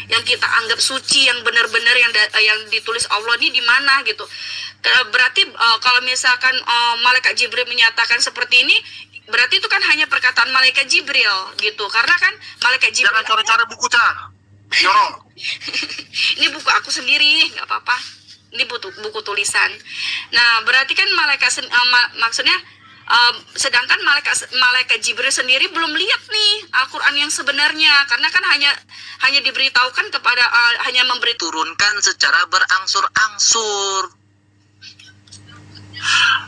yang kita anggap suci, yang benar-benar yang ditulis Allah ini di mana gitu. Berarti kalau misalkan malaikat Jibril menyatakan seperti ini, berarti itu kan hanya perkataan malaikat Jibril gitu. Karena kan malaikat Jibril. Jangan cara-cara buku Cak. Jorok. Ini buku aku sendiri, nggak apa-apa. Ini buku tulisan. Nah, berarti kan maksudnya sedangkan malaikat Jibril sendiri belum lihat nih Al-Quran yang sebenarnya, karena kan hanya diberitahukan kepada hanya turunkan secara berangsur-angsur.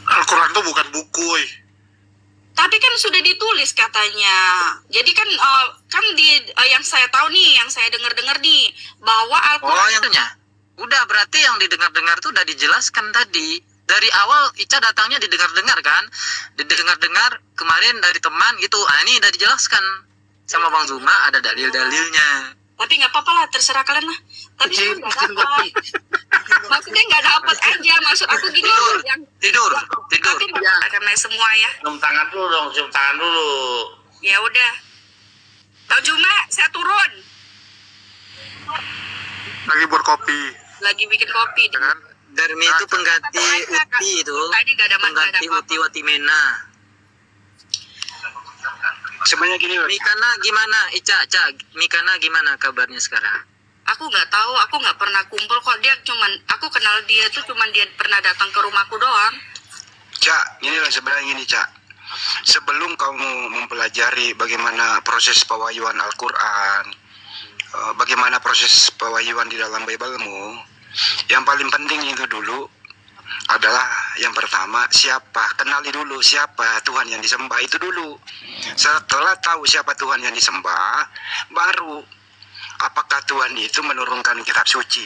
Al-Quran itu bukan buku. Tapi kan sudah ditulis katanya. Jadi kan yang saya tahu nih, yang saya dengar-dengar nih, bahwa Al-Quran udah, berarti yang didengar-dengar tuh udah dijelaskan tadi. Dari awal Ica datangnya didengar-dengar kan, didengar-dengar kemarin dari teman gitu. Ini udah dijelaskan sama Bang Zuma, ada dalil-dalilnya. Tapi nggak apa-apa lah, terserah kalian lah. Tapi saya nggak dapat. Maksudnya nggak dapat aja. Maksud aku gini, tidur. Tapi karena semua ya. Cium tangan dulu dong, cium tangan dulu. Ya udah. Bang Zuma, saya turun. Lagi buat kopi. Lagi bikin kopi. Kan? Darmi itu pengganti Uti itu. Pengganti Uti Watimena. Sebenarnya gini loh. Mikana gimana? Ica, Mikana gimana kabarnya sekarang? Aku nggak tahu, aku nggak pernah kumpul kok. Aku kenal dia tuh cuman dia pernah datang ke rumahku doang. Cak, ini loh sebenarnya gini Cak. Sebelum kamu mempelajari bagaimana proses pewahyuan Al-Quran, bagaimana proses pewahyuan di dalam Bible-mu, yang paling penting itu dulu adalah yang pertama, kenali dulu siapa Tuhan yang disembah itu dulu. Setelah tahu siapa Tuhan yang disembah, baru apakah Tuhan itu menurunkan kitab suci,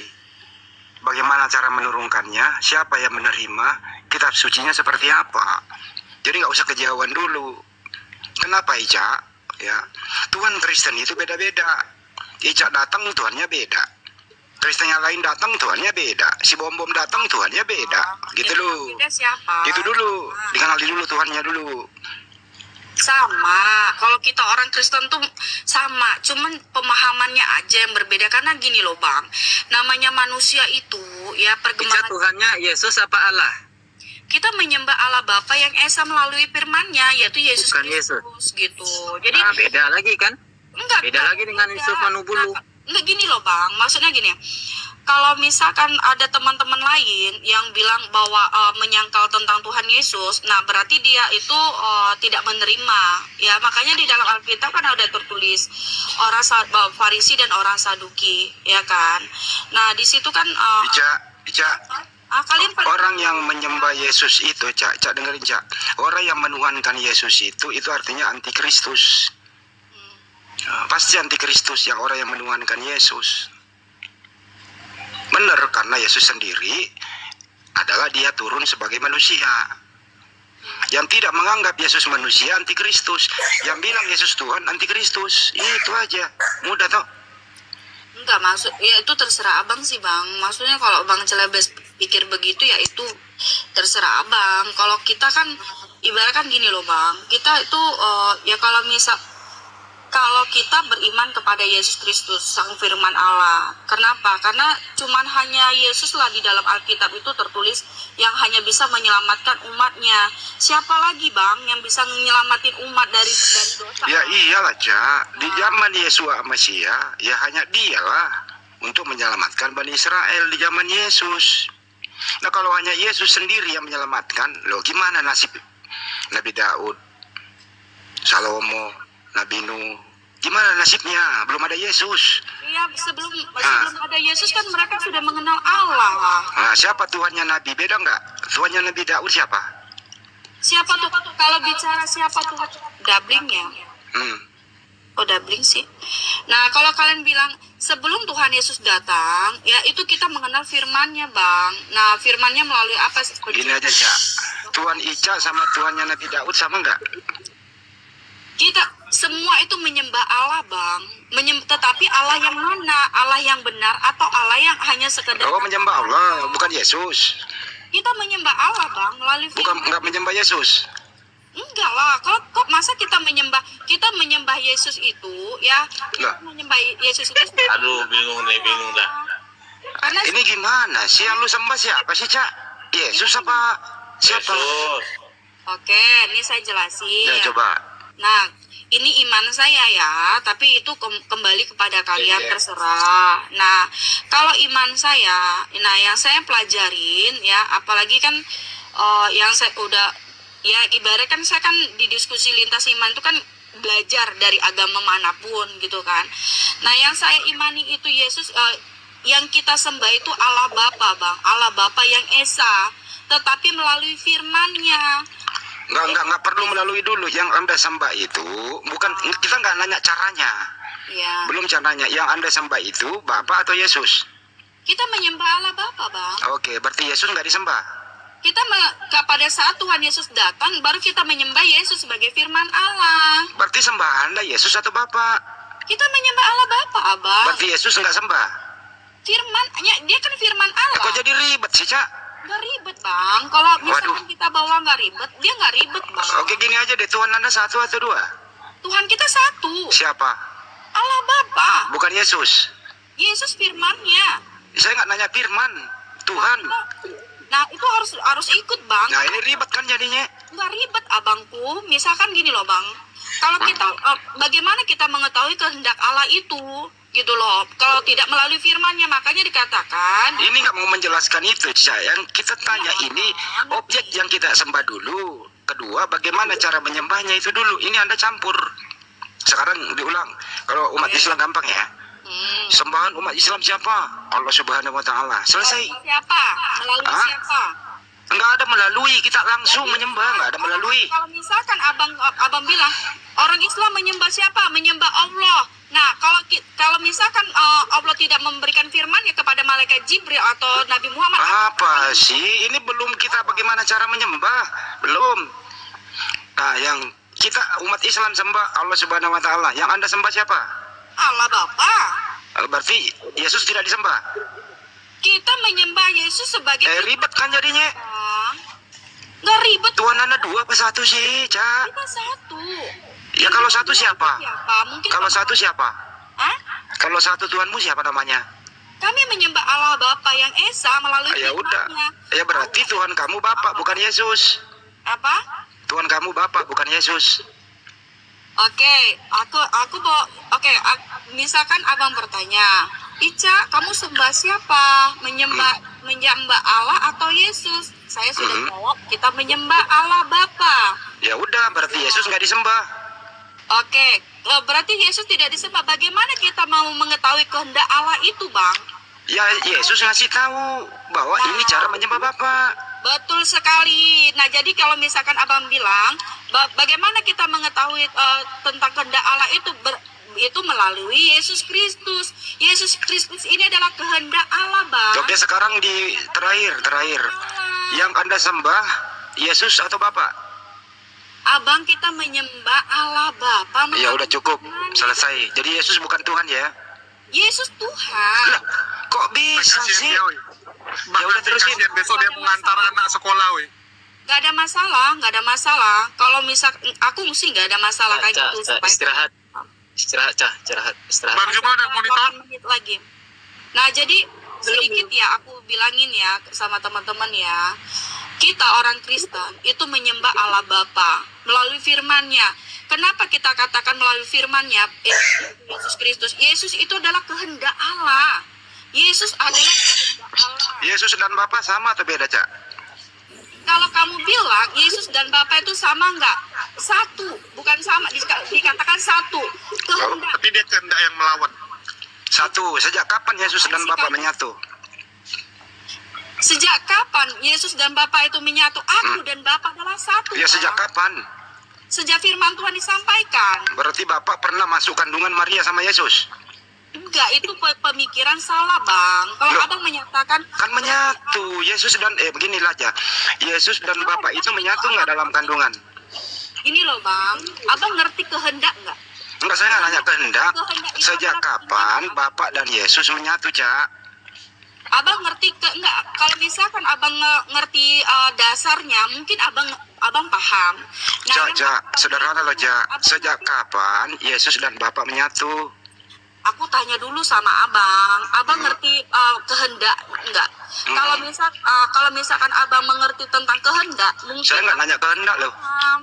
bagaimana cara menurunkannya, siapa yang menerima kitab sucinya seperti apa. Jadi nggak usah kejauhan dulu. Kenapa Ica? Ya, Tuhan Kristen itu beda-beda. Ica datang Tuhannya beda, Kristen yang lain datang Tuhannya beda, si bom-bom datang Tuhannya beda, gitu loh. Siapa? Gitu dulu, dikenali dulu Tuhannya dulu. Sama, kalau kita orang Kristen tuh sama, cuman pemahamannya aja yang berbeda. Karena gini loh Bang, namanya manusia itu ya perkembangan. Tuhannya Yesus apa Allah? Kita menyembah Allah Bapa yang Esa melalui firman-Nya, yaitu Yesus Kristus gitu. Jadi beda lagi kan? Beda lagi dengan Yesus Manubulu. Enggak gini loh Bang, maksudnya gini. Kalau misalkan ada teman-teman lain yang bilang bahwa menyangkal tentang Tuhan Yesus, nah berarti dia itu tidak menerima. Ya, makanya di dalam Alkitab kan ada tertulis orang Farisi dan orang Saduki, ya kan. Nah, di situ kan Ica, orang yang menyembah Yesus itu, Cak dengerin Cak. Orang yang menuhankan Yesus itu artinya antikristus. Pasti antikristus yang orang yang menuhankan Yesus. Benar, karena Yesus sendiri adalah dia turun sebagai manusia. Yang tidak menganggap Yesus manusia antikristus. Yang bilang Yesus Tuhan antikristus. Itu aja. Mudah toh. Enggak, maksud ya itu terserah abang sih Bang. Maksudnya kalau Bang Celebes pikir begitu ya itu terserah abang. Kalau kita kan ibaratkan gini loh Bang. Kita itu ya kalau kita beriman kepada Yesus Kristus, Sang Firman Allah. Kenapa? Karena cuman hanya Yesuslah di dalam Alkitab itu tertulis yang hanya bisa menyelamatkan umatnya. Siapa lagi Bang yang bisa menyelamatin umat dari dosa? Ya iyalah Cak. Di zaman Yesua Mesia, ya hanya dialah untuk menyelamatkan Bani Israel di zaman Yesus. Nah kalau hanya Yesus sendiri yang menyelamatkan, loh gimana nasib Nabi Daud, Salomo, Nabi Nuh, gimana nasibnya? Belum ada Yesus. Iya, sebelum ada Yesus kan mereka sudah mengenal Allah. Nah, siapa Tuhannya Nabi? Beda nggak? Tuhannya Nabi Daud siapa? Siapa tuh? Kalau bicara siapa tuh? Dablingnya. Oh, dabling sih. Nah, kalau kalian bilang sebelum Tuhan Yesus datang, ya itu kita mengenal firman-Nya, Bang. Nah, firman-Nya melalui apa sih? Gini aja, Cak. Tuhan Ica sama Tuhannya Nabi Daud sama nggak? Kita semua itu menyembah Allah, Bang. Tetapi Allah yang mana? Allah yang benar atau Allah yang hanya sekedar... Oh, menyembah Allah, bukan Yesus. Kita menyembah Allah, Bang, melalui bukan nggak menyembah Yesus. Enggak lah, kok masa kita menyembah Yesus itu ya, Lah. menyembah Yesus itu. Aduh, bingung dah. Karena Ini gimana sih yang lu sembah siapa sih, Cak? Yesus apa siapa? Yesus. Oke, ini saya jelasin. Ya coba. Nah, ini iman saya ya, tapi itu kembali kepada kalian, terserah. Nah, kalau iman saya, nah yang saya pelajarin ya, apalagi kan yang saya udah ya ibarat kan saya kan di diskusi lintas iman itu kan belajar dari agama manapun gitu kan. Nah, yang saya imani itu Yesus, yang kita sembah itu Allah Bapa, Bang. Allah Bapa yang Esa, tetapi melalui firman-Nya. Nggak perlu melalui dulu. Yang Anda sembah itu bukan, kita nggak nanya caranya. Ya. Belum caranya. Yang Anda sembah itu Bapak atau Yesus? Kita menyembah Allah Bapa, Bang. Oke, berarti Yesus nggak disembah. Kita pada saat Tuhan Yesus datang, baru kita menyembah Yesus sebagai firman Allah. Berarti sembah Anda Yesus atau Bapak? Kita menyembah Allah Bapa, Abang. Berarti Yesus nggak sembah. Firman-nya, dia kan firman Allah. Kok jadi ribet sih, Cak? Nggak ribet, Bang. Kalau misalkan Waduh. kita bawa nggak ribet, dia nggak ribet, Bang. Oke, gini aja deh. Tuhan Anda satu atau dua? Tuhan kita satu. Siapa? Allah Bapa. Bukan Yesus. Yesus firman-Nya. Saya nggak nanya firman. Tuhan. Nah, itu harus ikut, Bang. Nah, ini ribet kan jadinya. Nggak ribet, Abangku. Misalkan gini loh, Bang. Kalau kita, bagaimana kita mengetahui kehendak Allah itu? Gitu loh. Kalau tidak melalui firman-Nya, makanya dikatakan. Ini nggak mau menjelaskan itu, Cak. Yang kita tanya ini objek yang kita sembah dulu. Kedua, bagaimana cara menyembahnya itu dulu. Ini Anda campur. Sekarang diulang. Kalau umat Islam gampang ya. Sembahan umat Islam siapa? Allah Subhanahu wa Ta'ala. Selesai. Siapa? Melalui Hah? siapa? Enggak ada melalui, kita langsung menyembah, enggak ada melalui. Kalau misalkan abang bilang orang Islam menyembah siapa? Menyembah Allah. Nah, kalau misalkan Allah tidak memberikan firman ya kepada malaikat Jibril atau Nabi Muhammad. Apa sih? Ini belum kita bagaimana cara menyembah. Belum. Nah, yang kita umat Islam sembah Allah Subhanahu wa Ta'ala. Yang Anda sembah siapa? Allah Bapa. Berarti Yesus tidak disembah. Kita menyembah Yesus sebagai Ribet kan jadinya. Bang. Nggak ribet. Tuhan Anda dua apa satu sih, Cak? Kita satu. Ya kalau satu siapa? Mungkin Kalau satu siapa? Hah? Kalau satu Tuhanmu siapa namanya? Kami menyembah Allah Bapa yang Esa melalui Ya udah. firman-Nya. Ya berarti Tuhan kamu Bapak bukan Yesus. Apa? Tuhan kamu Bapak bukan Yesus. Oke, misalkan abang bertanya, Ica, kamu sembah siapa? Menyembah Allah atau Yesus? Saya sudah jawab, kita menyembah Allah Bapa. Ya udah, berarti Yesus nggak disembah. Oke, berarti Yesus tidak disembah. Bagaimana kita mau mengetahui kehendak Allah itu, Bang? Ya Yesus ngasih tahu bahwa ini cara menyembah Bapak. Betul sekali. Nah, jadi kalau misalkan abang bilang, bagaimana kita mengetahui tentang kehendak Allah itu melalui Yesus Kristus. Yesus Kristus ini adalah kehendak Allah, Bang. Oke, sekarang di terakhir. Yang Anda sembah Yesus atau Bapak? Abang, kita menyembah Allah Bapa. Ya udah cukup, selesai. Jadi Yesus bukan Tuhan ya? Yesus Tuhan. Lah, kok bisa sih? Ya udah terusin. Besok dia pengantar anak sekolah, weh. Gak ada masalah. Kalau misal aku mesti gak ada masalah kayak gitu. Istirahat. Bang Juma ada monitor? 8 menit lagi. Nah, jadi sedikit ya aku bilangin ya sama teman-teman ya. Kita orang Kristen itu menyembah Allah Bapa melalui firman-Nya. Kenapa kita katakan melalui firman-Nya Yesus Kristus? Yesus itu adalah kehendak Allah. Yesus adalah kehendak Allah. Yesus dan Bapak sama atau beda, Cak? Kalau kamu bilang Yesus dan Bapa itu sama enggak? Satu, bukan sama, dikatakan satu. Kehendak. Tapi dia kehendak yang melawan. Satu. Sejak kapan Yesus dan Bapak menyatu? Sejak kapan Yesus dan Bapa itu menyatu? Aku dan Bapa adalah satu. Ya sejak Bang. kapan? Sejak firman Tuhan disampaikan. Berarti Bapak pernah masuk kandungan Maria sama Yesus? Enggak, itu pemikiran salah, Bang. Kalau Loh, abang menyatakan Kan menyatu. Yesus dan beginilah aja. Yesus dan Bapak itu menyatu nggak dalam kandungan? Ini loh, Bang. Abang ngerti kehendak nggak? Enggak, saya nggak nanya kehendak. Kehendak itu Sejak adalah kapan kehendak. Bapak dan Yesus menyatu, Cak? Abang ngerti enggak? Kalau misalkan abang ngerti dasarnya, mungkin abang abang paham. Nah, Cak, yang Cak, abang sederhana loh, Cak. abang- Sejak kapan Yesus dan Bapa menyatu? Aku tanya dulu sama abang. Abang ngerti kehendak enggak? Kalau misalkan abang mengerti tentang kehendak, mungkin Saya nggak nanya kehendak loh. paham.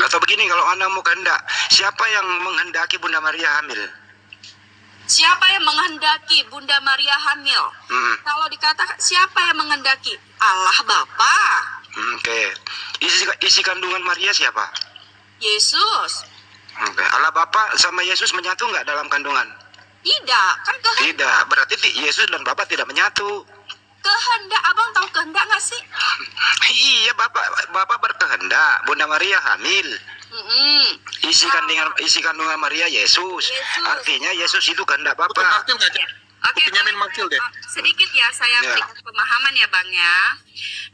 Atau begini, kalau Anda mau kehendak, siapa yang menghendaki Bunda Maria hamil? Siapa yang menghendaki Bunda Maria hamil? Hmm, Kalau dikatakan siapa yang menghendaki? Allah Bapa, oke. Isi kandungan Maria siapa? Yesus. Oke. Allah Bapa sama Yesus menyatu nggak dalam kandungan? Tidak, kan Tidak. Berarti Yesus dan Bapa tidak menyatu. kehendak. Abang tahu kehendak nggak sih? Iya, Bapak berkehendak Bunda Maria hamil. Mm-mm. Isi kandungan Maria Yesus. Yesus. Artinya Yesus itu kehendak Betul Bapa. makil nggak, Cak? Oke, Benyamin makil deh. sedikit ya saya Ya. berikan pemahaman ya Bang ya.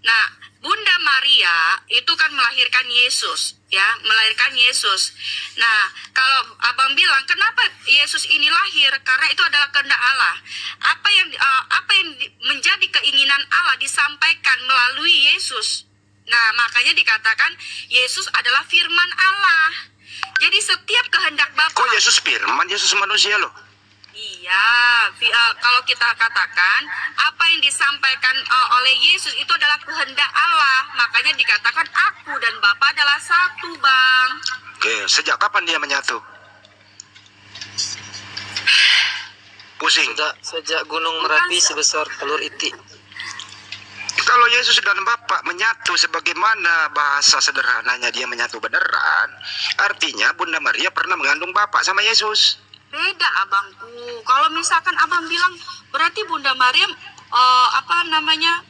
Nah, Bunda Maria itu kan melahirkan Yesus, ya, melahirkan Yesus. Nah, kalau Abang bilang kenapa Yesus ini lahir? Karena itu adalah kehendak Allah. Apa yang menjadi keinginan Allah disampaikan melalui Yesus. Nah, makanya dikatakan Yesus adalah firman Allah. Jadi setiap kehendak Bapa. Kok Yesus firman? Yesus manusia loh. Iya, kalau kita katakan apa yang disampaikan oleh Yesus itu adalah kehendak Allah. Makanya dikatakan aku dan Bapa adalah satu, Bang. Oke, sejak kapan dia menyatu? Pusing. Sejak Gunung Merapi sebesar telur itik. Kalau Yesus dan Bapa menyatu sebagaimana bahasa sederhananya dia menyatu beneran, artinya Bunda Maria pernah mengandung Bapa sama Yesus. Beda, Abangku. Kalau misalkan Abang bilang berarti Bunda Maria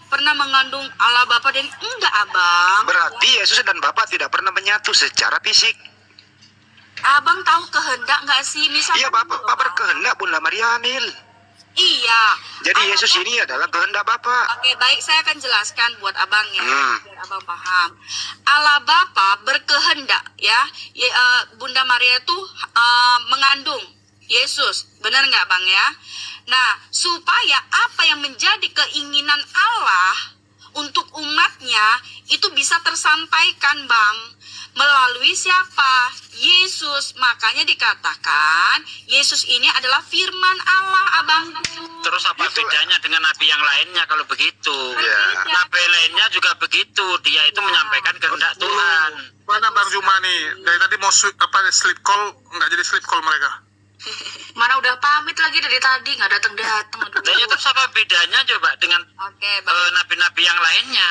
pernah mengandung Allah Bapa dan enggak, Abang. Berarti Yesus dan Bapa tidak pernah menyatu secara fisik. Abang tahu kehendak nggak sih? Misalkan Iya, Bapak berkehendak Bunda Maria hamil. Iya. Jadi Yesus ini adalah kehendak Bapa. Oke, baik, saya akan jelaskan buat abang ya, Hmm. biar abang paham. Allah Bapa berkehendak ya, Bunda Maria itu mengandung Yesus, benar nggak bang ya? Nah, supaya apa yang menjadi keinginan Allah untuk umatnya itu bisa tersampaikan bang, melalui siapa? Yesus. Makanya dikatakan Yesus ini adalah firman Allah, abangku. Terus apa bedanya dengan nabi yang lainnya kalau begitu? Ya. Nabi lainnya juga begitu, dia itu menyampaikan kehendak Tuhan. Mana Bang Zuma nih? Dari tadi mau sleep call, nggak jadi sleep call mereka. Mana udah pamit lagi dari tadi nggak datang. Jadi terus apa bedanya coba dengan Oke, bang. nabi-nabi yang lainnya?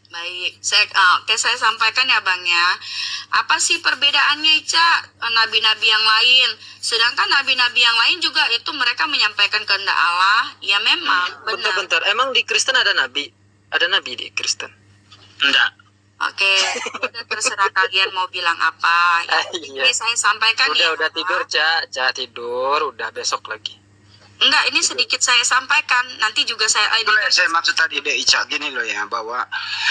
Baik, saya sampaikan ya Bang ya. Apa sih perbedaannya Ica nabi-nabi yang lain? Sedangkan nabi-nabi yang lain juga itu mereka menyampaikan kehendak Allah. Ya memang, benar. Bentar-bentar, emang di Kristen ada nabi? Ada nabi di Kristen? Enggak. Oke, udah terserah kalian mau bilang apa. Ya, Iya. ini saya sampaikan ya. Udah tidur, Cak tidur, udah besok lagi. Enggak, ini sedikit saya sampaikan. Nanti juga saya Itulah yang saya maksud tadi Dek Ica, gini loh ya, bahwa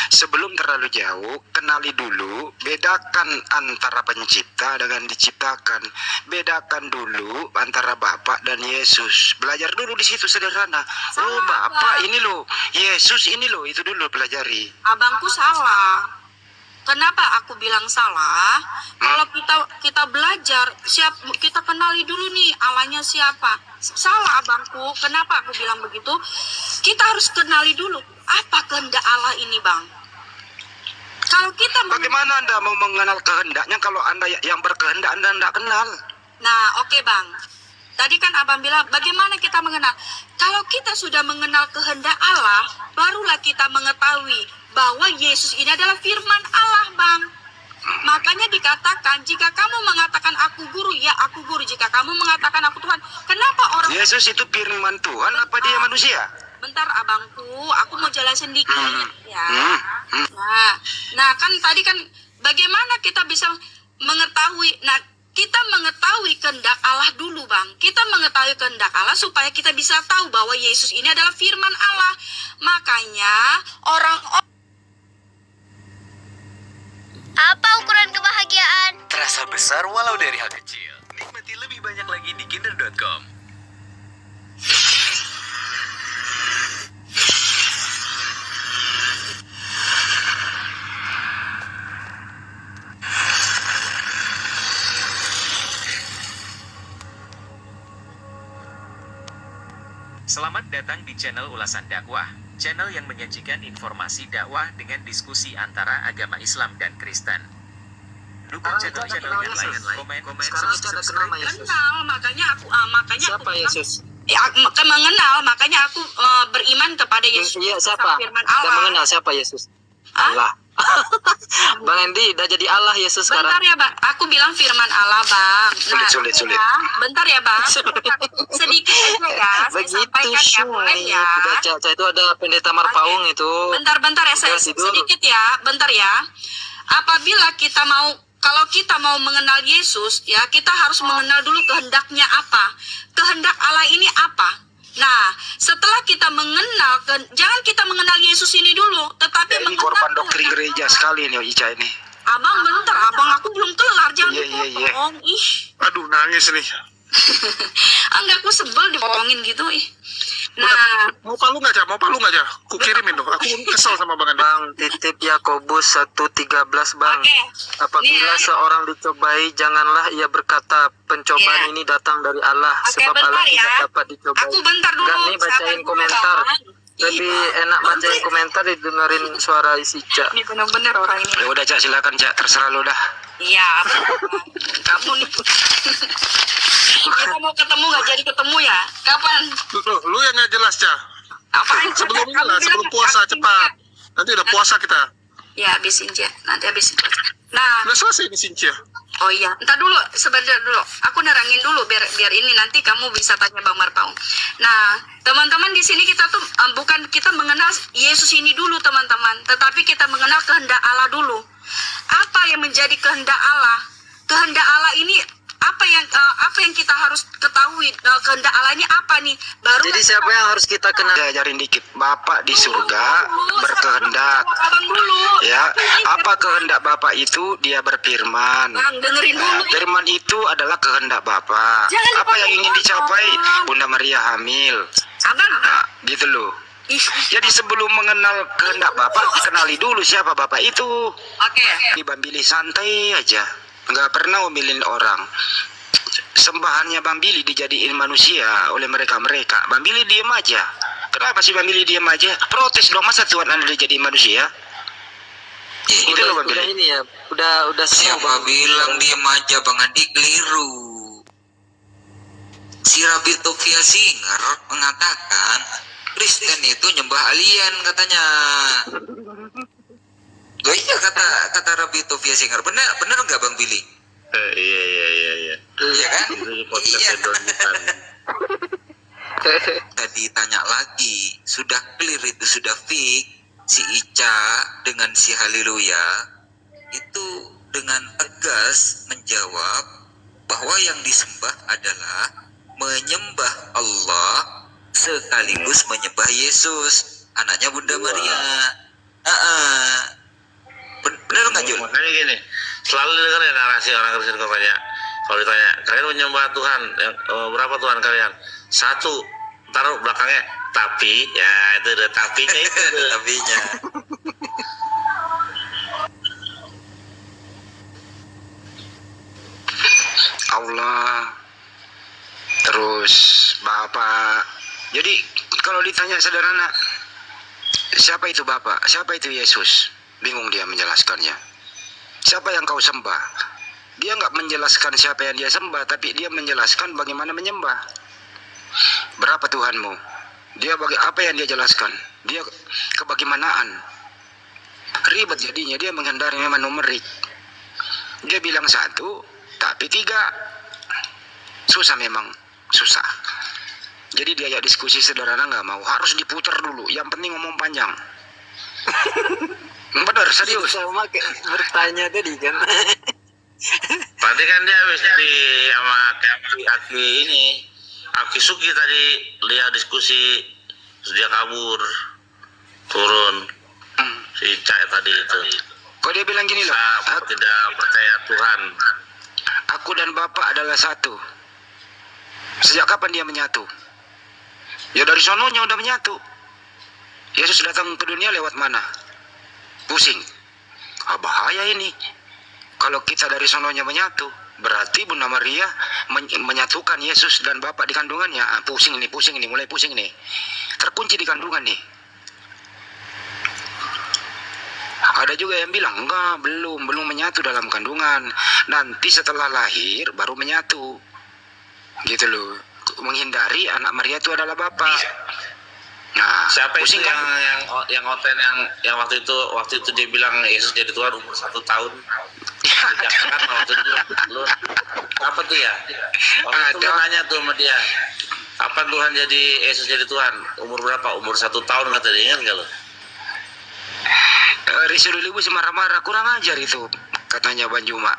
sebelum terlalu jauh, kenali dulu, bedakan antara pencipta dengan diciptakan. Bedakan dulu antara Bapa dan Yesus. Belajar dulu di situ sederhana. Oh, Bapa ini loh, Yesus ini loh, itu dulu pelajari. Abangku salah. Kenapa aku bilang salah? Kalau kita belajar, kita kenali dulu nih Allahnya siapa. Salah abangku. Kenapa aku bilang begitu? Kita harus kenali dulu apa kehendak Allah ini, Bang. Kalau kita Bagaimana Anda mau mengenal kehendaknya kalau Anda yang berkehendak Anda tidak kenal? Nah, oke Bang. Tadi kan Abang bilang bagaimana kita mengenal. Kalau kita sudah mengenal kehendak Allah, barulah kita mengetahui bahwa Yesus ini adalah firman Allah, Bang. Makanya dikatakan, jika kamu mengatakan aku guru, ya aku guru. Jika kamu mengatakan aku Tuhan, kenapa orang... Yesus itu firman Tuhan apa dia manusia? Bentar abangku, aku mau jelasin dikit ya. Hmm. Nah kan tadi kan bagaimana kita bisa mengetahui. Nah, kita mengetahui kehendak Allah dulu, Bang. Kita mengetahui kehendak Allah supaya kita bisa tahu bahwa Yesus ini adalah firman Allah. Makanya orang Apa ukuran kebahagiaan? Terasa besar walau dari hal kecil. Nikmati lebih banyak lagi di kinder.com. Selamat datang di channel Ulasan Dakwah, channel yang menyajikan informasi dakwah dengan diskusi antara agama Islam dan Kristen. Dukung channel-channel yang lain, komen, Sekarang Ica ada kenal sama Yesus. Kenal, makanya aku Siapa Yesus? Ya, mengenal, makanya aku beriman kepada Yesus. Iya, siapa? Firman Udah Allah. mengenal siapa Yesus? Hah? Allah. Bang Endi udah jadi Allah Yesus sekarang. Bentar ya, Bang. Aku bilang firman Allah, Bang. Sulit. Ya, bentar ya, Bang. Sedikit aja ya. Saya Begitu sampaikan ya, boleh ya. Udah Caca itu ada pendeta Marpaung itu. Bentar ya, saya Udah tidur. sedikit ya. Bentar ya. Apabila kalau kita mau mengenal Yesus, ya kita harus mengenal dulu kehendaknya apa. Kehendak Allah ini apa? Nah, setelah kita mengenal, jangan kita mengenal Yesus ini dulu, tetapi Ya, ini mengenal korban doktrin kehendak gereja Allah. sekali nih Ica ini. Abang, bentar, abang aku belum kelar, jangan Iya. dipotong. Ih, Aduh, nangis nih. enggak, aku sebel dipotongin gitu, ih. Nah, Mau palu nggak, Cak? Mau palu nggak, Cak? Ku kirimin dong. Aku kesel sama Bang Andi. Bang, titip Yakobus 1:13 Bang. oke. Apabila Nih, seorang dicobai, janganlah ia berkata pencobaan Iya. ini datang dari Allah, Oke, sebab bentar Allah ya. tidak dapat dicobai. Aku bentar dulu. Enggak, nih bacain sabar dulu, komentar. Bang. Lebih Ih, enak Bang, bacain komentar didengerin suara isi Ica. ini bener-bener orang ini. Ya udah Cak, silakan Cak, terserah lu dah. Iya, kamu nih. Kita mau ketemu nggak jadi ketemu ya? Kapan? Lu yang nggak jelas, Cak. Apaan? Sebelum ini Kamu lah, bilang sebelum puasa habisin, cepat. Cak. Nanti udah puasa kita. Ya, habisin, Cak. Nanti habisin. Nah, Udah selesai nih, Sincia. oh iya, entar dulu, sebentar dulu. Aku nerangin dulu biar ini nanti kamu bisa tanya Bang Marpaung. Nah, teman-teman di sini kita tuh bukan kita mengenal Yesus ini dulu, teman-teman, tetapi kita mengenal kehendak Allah dulu. Apa yang menjadi kehendak Allah? Kehendak Allah ini apa yang kita harus ketahui? Kehendak Allah ini apa nih? Baru Jadi siapa yang harus kita kenal? Saya ajarin dikit. Bapak di surga berkehendak. Abang dulu. Ya, apa kehendak Bapak itu? Dia berfirman. Bang, dengerin dulu. Firman itu adalah kehendak Bapak. Jangan Apa yang ingin dipotong. dicapai? Bunda Maria hamil. Abang. Nah, gitu loh. Ih, Jadi sebelum mengenal kehendak Bapak, kenali dulu siapa Bapak itu. oke. Di Bang Billy santai aja. Nggak pernah ngomelin orang. Sembahannya Bang Billy dijadiin manusia oleh mereka. Bang Billy diem aja. Kenapa sih Bang Billy diem aja? Protes dong, masa Tuhan Anda dijadiin manusia? Itu loh Bang Udah Billy. ini ya, udah semua Siapa Bang. bilang diam aja Bang Andi keliru. Si Rabi Tofia Singer mengatakan Kristen itu nyembah alien katanya. Loh iya kata Rabi Tofia Singer. Benar nggak Bang Billy? Iya. Iya kan? Iya. Donitan. Tadi tanya lagi, sudah clear itu sudah fix si Ica dengan si Haleluya itu dengan tegas menjawab bahwa yang disembah adalah menyembah Allah sekaligus menyembah Yesus, anaknya Bunda Maria. Benar nggak Jul? Makanya gini, selalu dengar ya narasi orang Kristen katanya. Kalau ditanya, kalian menyembah Tuhan, berapa Tuhan kalian? Satu, taruh belakangnya, tapi, ya itu udah tapinya itu. Tapinya. Allah, terus Bapak. Jadi kalau ditanya sederhana, siapa itu Bapak? Siapa itu Yesus? Bingung dia menjelaskannya. Siapa yang kau sembah? Dia nggak menjelaskan siapa yang dia sembah, tapi dia menjelaskan bagaimana menyembah. Berapa Tuhanmu? Dia apa yang dia jelaskan? Dia kebagaimanaan. Ribet jadinya, dia menghindari memang numerik. Dia bilang satu, tapi tiga. Susah memang, susah. Jadi diajak diskusi sederhana nggak mau, harus diputar dulu. Yang penting ngomong panjang. Bener, serius. Sama kayak bertanya tadi kan. Tadi kan dia habis di sama Aki Suki tadi lihat diskusi, terus dia kabur, turun. Si Cak tadi itu. Kok dia bilang gini loh, Saya tidak percaya Tuhan. aku dan Bapak adalah satu. Sejak kapan dia menyatu? Ya dari sononya udah menyatu. Yesus datang ke dunia lewat mana? Pusing. Bahaya ini. Kalau kita dari sononya menyatu. Berarti Bunda Maria menyatukan Yesus dan Bapa di kandungannya. Pusing ini, mulai pusing ini. Terkunci di kandungan nih. Ada juga yang bilang, enggak, belum menyatu dalam kandungan. Nanti setelah lahir baru menyatu. Gitu loh. Menghindari anak Maria itu adalah Bapa. Nah, Siapa itu pusing kan? yang Oten yang waktu itu dia bilang Yesus jadi Tuhan umur 1 tahun. Sejak kapan waktu itu lu apa tuh ya? Waktu itu lu nanya tuh sama dia, kapan Tuhan jadi Yesus jadi Tuhan? Umur berapa? Umur 1 tahun kata dia, ingat gak lu? Risi Lilibu marah-marah, kurang ajar itu, katanya Bang Juma.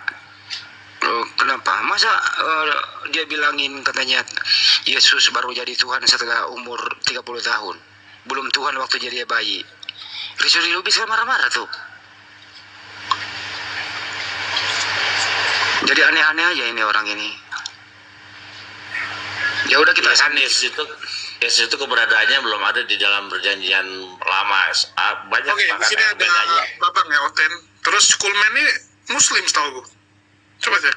Kenapa? Masa dia bilangin katanya Yesus baru jadi Tuhan setelah umur 30 tahun. Belum Tuhan waktu jadi bayi. Risi Lilibu bisa marah-marah tuh. Jadi aneh-aneh aja ini orang ini. Ya udah kita Kan Yesus itu keberadaannya belum ada di dalam perjanjian lama. Banyak Oke, di sini ada Babang ya, Oten. Terus Kulmen ini Muslim setahu gue. Coba cek.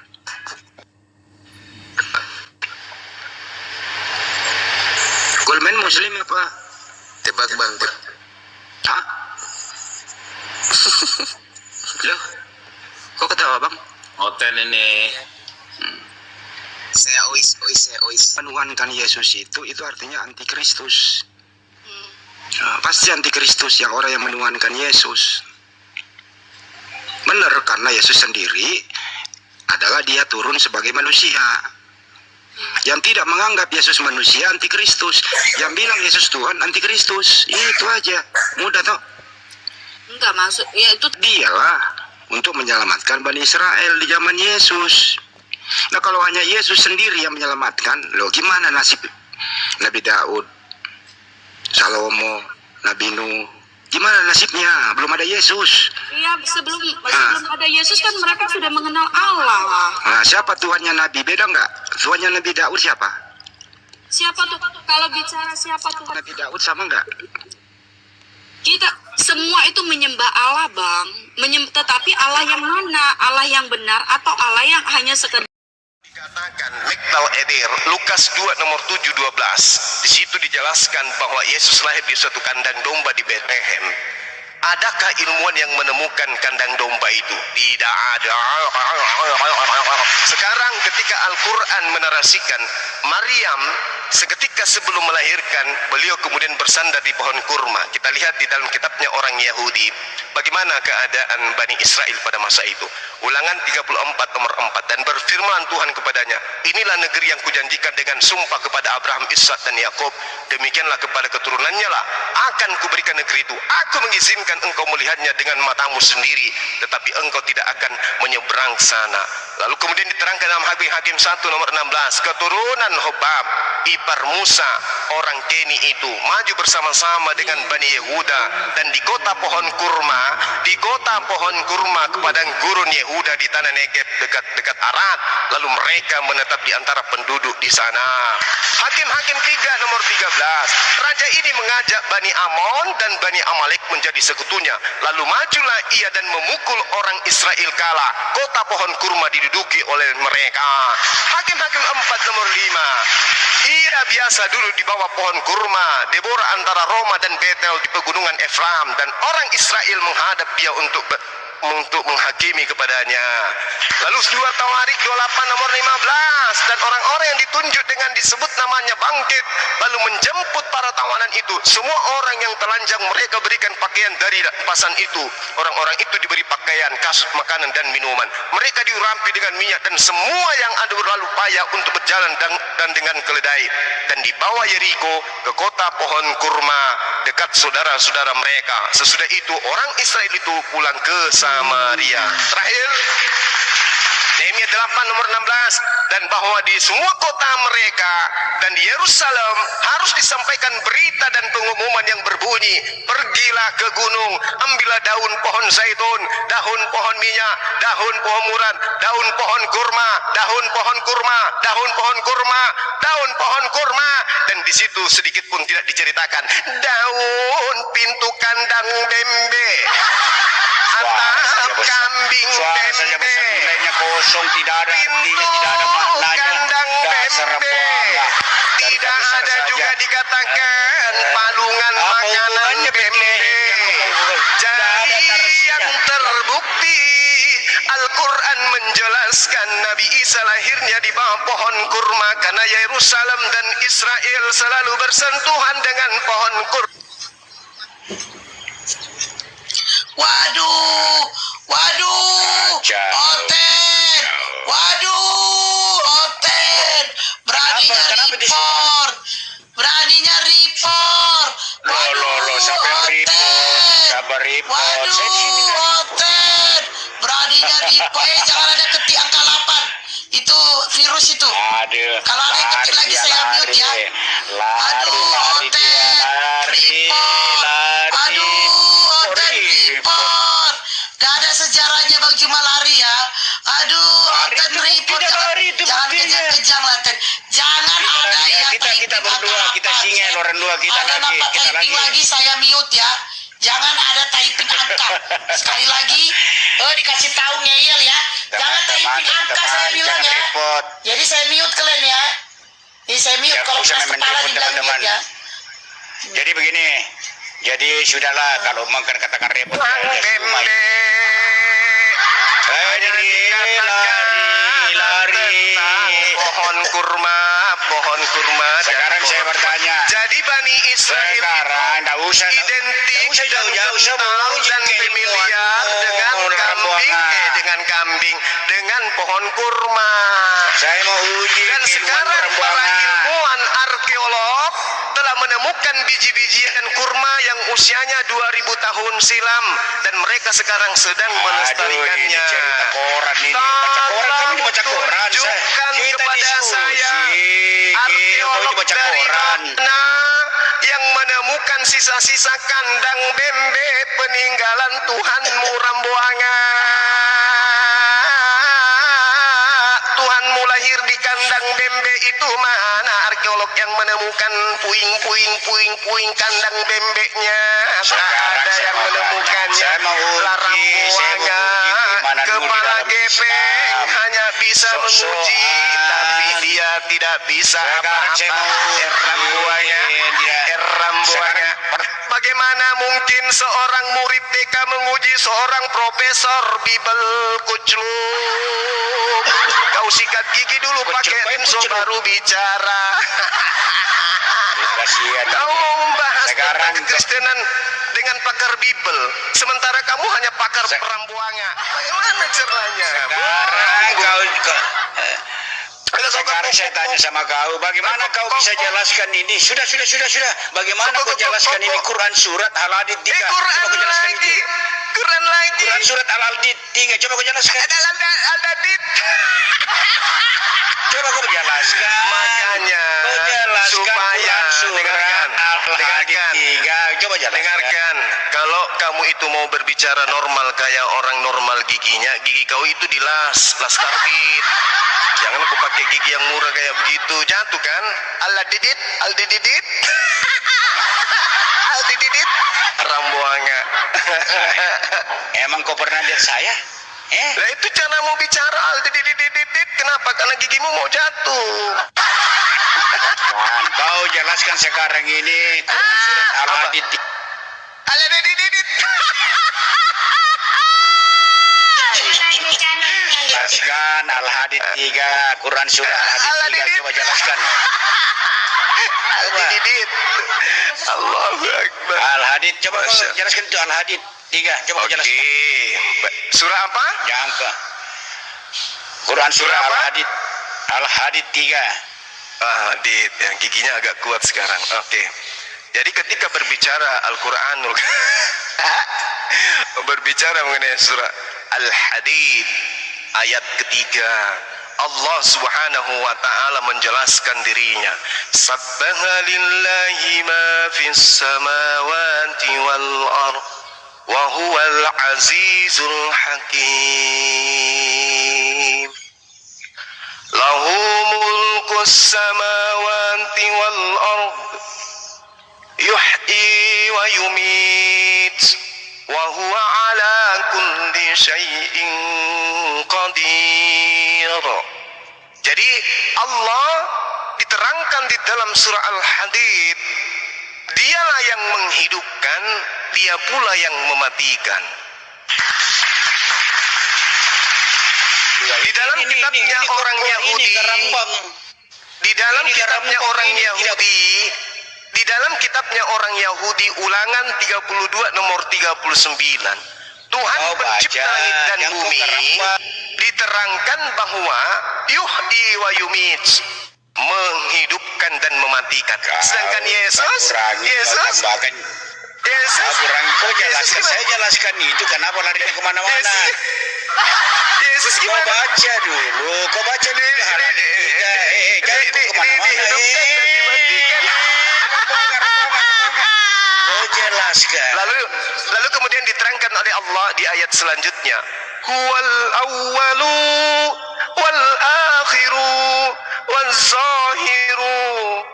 Kulmen Muslim apa? Tebak bang. Hah? Loh? Kok ketawa bang? Oten ini Saya ois. Menuhankan Yesus itu artinya antikristus. Pasti antikristus yang orang yang menuhankan Yesus. Benar, karena Yesus sendiri adalah dia turun sebagai manusia. Yang tidak menganggap Yesus manusia antikristus. Yang bilang Yesus Tuhan antikristus. Itu aja. Mudah toh. Enggak masuk. Ya itu Dialah untuk menyelamatkan Bani Israel di zaman Yesus. Nah kalau hanya Yesus sendiri yang menyelamatkan, loh gimana nasib Nabi Daud, Salomo, Nabi Nuh? Gimana nasibnya? Belum ada Yesus. iya sebelum ada Yesus kan mereka sudah mengenal Allah. Nah, siapa Tuhannya Nabi? Beda nggak? Tuhannya Nabi Daud siapa? Siapa tuh kalau bicara siapa Tuhan? Nabi Daud sama nggak? Kita semua itu menyembah Allah, Bang. Tetapi Allah yang mana? Allah yang benar atau Allah yang hanya sekedar Dikatakan Mikdal Eder, Lukas 2 nomor 7-12. Di situ dijelaskan bahwa Yesus lahir di suatu kandang domba di Bethlehem. Adakah ilmuwan yang menemukan kandang domba itu? Tidak ada. Sekarang ketika Al-Quran menarasikan Maryam seketika sebelum melahirkan, beliau kemudian bersandar di pohon kurma. Kita lihat di dalam kitabnya orang Yahudi, bagaimana keadaan Bani Israel pada masa itu. Ulangan 34 nomor 4. Dan berfirman Tuhan kepadanya, inilah negeri yang kujanjikan dengan sumpah kepada Abraham, Ishak dan Yakub. Demikianlah kepada keturunannya lah akan kuberikan negeri itu. Aku mengizinkan engkau melihatnya dengan matamu sendiri, tetapi engkau tidak akan menyeberang sana. Lalu kemudian diterangkan dalam Hakim 1 nomor 16, keturunan Hobab ipar Musa orang Keni itu maju bersama-sama dengan Bani Yehuda, dan di kota pohon kurma kepadang gurun Yehuda di tanah Negeb dekat Arad. Lalu mereka menetap di antara penduduk di sana. Hakim 3 nomor 13, raja ini mengajak Bani Amon dan Bani Amalek menjadi sekutunya. Lalu majulah ia dan memukul orang Israel kalah. Kota pohon kurma diduduki oleh mereka. Hakim 4 nomor 5, ia biasa dulu di bawah pohon kurma Deborah antara Roma dan Betel di pegunungan Efraim, dan orang Israel menghadap dia untuk menghakimi kepadanya. Lalu 2 Tawarik 28 nomor 15, dan orang-orang yang ditunjuk dengan disebut namanya bangkit lalu menjemput para tawanan itu. Semua orang yang telanjang mereka berikan pakaian dari pasan itu. Orang-orang itu diberi pakaian, kasut, makanan dan minuman. Mereka diurapi dengan minyak, dan semua yang ada berlalu payah untuk berjalan dan dengan keledai. Dan dibawa Yeriko ke kota pohon kurma dekat saudara-saudara mereka. Sesudah itu orang Israel itu pulang ke Samaria. Terakhir Nehemia 8 nomor 16, dan bahwa di semua kota mereka dan di Yerusalem harus disampaikan berita dan pengumuman yang berbunyi, pergilah ke gunung, ambillah daun pohon zaitun, daun pohon minyak, daun pohon murad, daun pohon kurma, daun pohon kurma, daun pohon kurma, daun pohon kurma. Dan di situ sedikit pun tidak diceritakan daun pintu kandang bembe. atap kambing bembe, nilainya kosong, tidak ada artinya, tidak ada pintu maknanya. kandang Dasar bembe, buang. tidak ada juga dikatakan palungan makanan bembe. Jadi yang terbukti Al-Quran menjelaskan Nabi Isa lahirnya di bawah pohon kurma karena Yerusalem dan Israel selalu bersentuhan dengan pohon kurma. Waduh, Oten, Oten, beraninya report, Loh, siapa yang report? Siapa report? Saya di sini nggak report. Oten, beraninya report, jangan ada ketik angka 8, itu virus itu. Aduh, Kalau ada yang ketik lagi saya mute ya. Lari dia, lari. Oten report, gak ada sejarahnya Bang, cuma lari ya. Oten report, jangan kejang-kejang lah Ten. Jangan ada yang kita berdua, kita singa orang dua kita ada lagi, nampak kita typing lagi saya mute ya. Jangan ada typing angka. Sekali lagi, dikasih tahu ngeyel ya. Jangan typing angka saya bilang ya. Report. Jadi saya mute kalian ya. Ini saya mute Ya, kalau usah keras main kepala telepon, dibilang teman-teman. mute ya. Jadi begini, jadi sudahlah kalau memang katakan repot. Bembe, Lari. pohon kurma Sekarang saya bertanya. Jadi Bani Israel Sekarang nggak usah identik jauh-jauh kental dan familiar dengan kambing dengan pohon kurma. Saya mau uji Dan sekarang para ilmuwan arkeolog telah menemukan biji-bijian kurma yang usianya 2000 tahun silam dan mereka sekarang sedang melestarikannya. Ini cerita koran ini. Baca koran, kamu baca koran. Tunjukkan Kita kepada saya arkeolog baca dari koran. mana yang menemukan sisa-sisa kandang bembe peninggalan Tuhanmu Rambuanga. Tuhanmu lahir di kandang bembe itu mana arkeolog yang menemukan puing kandang bembenya? Tak ada yang menemukannya. Rambuanga kepala gepeng hanya bisa menguji tapi dia tidak bisa apa-apa. Rambuanga. Bagaimana mungkin seorang murid TK menguji seorang profesor Bibel kucluk? Kau sikat gigi dulu pakai rinso baru bicara. Kau mau membahas tentang kekristenan dengan pakar Bibel, sementara kamu hanya pakar perambuanga. Bagaimana caranya? Sekarang saya tanya sama kau, bagaimana kau bisa jelaskan ini? Sudah. Bagaimana kau jelaskan ini Quran surat Al-Hadid 3? Coba kau jelaskan itu. Quran lagi. Quran surat Al-Hadid 3. Coba kau jelaskan. Al-Hadid. Coba kau jelaskan. Makanya kau jelaskan supaya Quran surat Al-Hadid 3. Coba jelaskan. Dengarkan. Kalau kamu itu mau berbicara normal kayak orang normal giginya, gigi kau itu las karbit. Jangan aku pakai gigi yang murah kayak begitu, jatuh kan? Al-Didit. Rambuanga. Emang kau pernah lihat saya? Lah itu cara mau bicara Al-Didit. Kenapa? Karena gigimu mau jatuh. Kau jelaskan sekarang ini Quran surat Al-Hadid. Al-Didit. Jelaskan Al-Hadid 3, Quran surat Al-Hadid 3. Coba jelaskan. Al-Didit. Allahu Akbar. Al-Hadid, coba jelaskan itu Al-Hadid 3. Coba jelaskan. Surah apa? Jangan ke Quran surah Al-Hadid. Al-Hadid 3. Hadid, yang giginya agak kuat sekarang. Oke. Jadi ketika berbicara Al-Quranul berbicara mengenai surah Al-Hadid ayat ketiga, Allah Subhanahu wa taala menjelaskan dirinya, sabbaha lillahi ma fis samawati wal ard wa huwal azizul hakim. Lahu mulkus samawati wal ard yuhyi wa yumit wa huwa ala kulli syai'in qadir. Jadi Allah diterangkan di dalam surah Al-Hadid, dialah yang menghidupkan, dia pula yang mematikan. Di dalam kitabnya orang Yahudi, di dalam kitabnya orang Yahudi, di dalam kitabnya orang Yahudi Ulangan 32 nomor 39, Tuhan pencipta langit dan bumi diterangkan bahwa yuhdi wa yumit, menghidupkan dan mematikan. Sedangkan Yesus saya jelaskan itu, kenapa larinya kemana-mana? Yesus kau baca dulu, kau jelaskan. Lalu kemudian diterangkan oleh Allah di ayat selanjutnya, huwal awwalu wal akhiru wal zahiru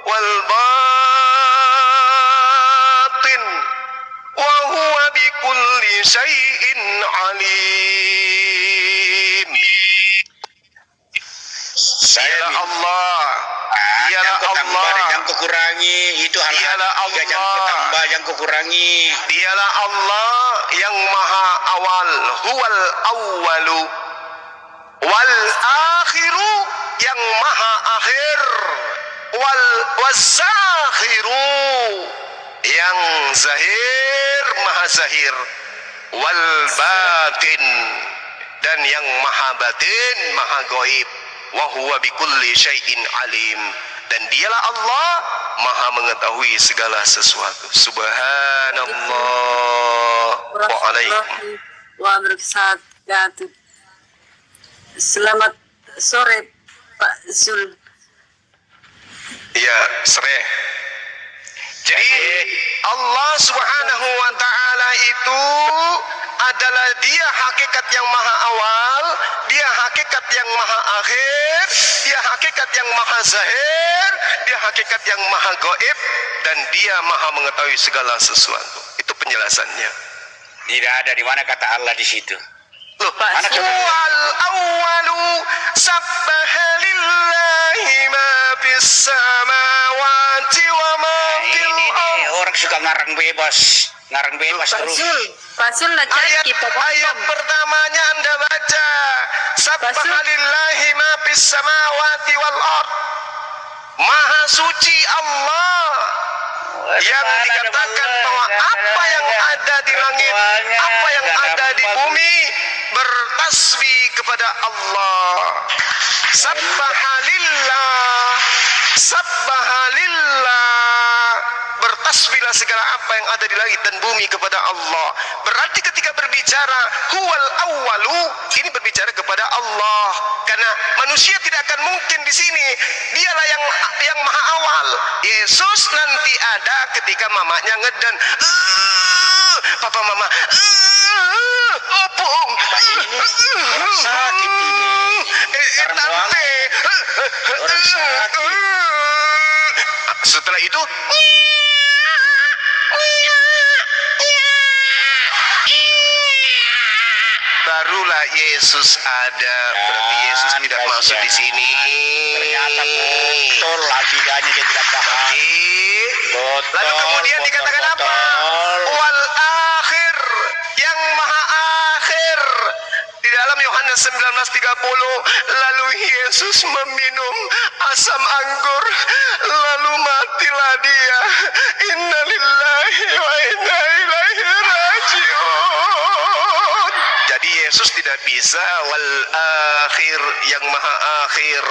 wal batin wa huwa bikulli syai'in alim. Saya Allah, dialah Allah, jangan kau kurangi itu hal Allah, jangan kau tambah, jangan kau kurangi. Dialah Allah yang maha awal, huwal awwalu wal akhiru, yang maha akhir, wal wazakhiru, yang zahir, maha zahir, wal batin, dan yang maha batin, maha gaib. Wa huwa bikulli syai'in alim, dan dialah Allah maha mengetahui segala sesuatu. Subhanallah. Waalaikumsalam wabarakatuh. Selamat sore Pak Zul. Ya, sore. Jadi Allah Subhanahu wa taala itu adalah dia hakikat yang maha awal, dia hakikat yang maha akhir, dia hakikat yang maha zahir, dia hakikat yang maha gaib, dan dia maha mengetahui segala sesuatu. Itu penjelasannya. Tidak ada di mana kata Allah di situ. Loh, wal awwalu sabbaha lillahi ma fis samawati wa ma fil ardh. Orang suka ngarang bebas terus. Pasul lah cari kita. Ayat pertamanya Anda baca, sabbaha lillahi ma fis samawati wal ardh. Maha suci Allah, yang dikatakan bahwa apa yang ada di langit, apa yang ada di bumi bertasbih kepada Allah. Sabbaha lillah, bertasbihlah segala apa yang ada di langit dan bumi kepada Allah. Berarti ketika berbicara huwal awwalu, ini berbicara kepada Allah, karena manusia tidak akan mungkin di sini. Dialah yang maha awal. Yesus nanti ada ketika mamanya ngeden, papa mama, opung, Orang sakit ini. tante, Orang sakit. setelah itu barulah Yesus ada. Berarti Yesus tidak masuk di sini. Ternyata betul akidahnya dia tidak paham. Lalu kemudian dikatakan apa? Wal akhir, yang maha akhir. Di dalam Yohanes 19:30, lalu Yesus meminum asam anggur, lalu matilah dia. Inna lillahi wa inna ilaihi rajiun. Jadi Yesus tidak bisa wal akhir, yang maha akhir,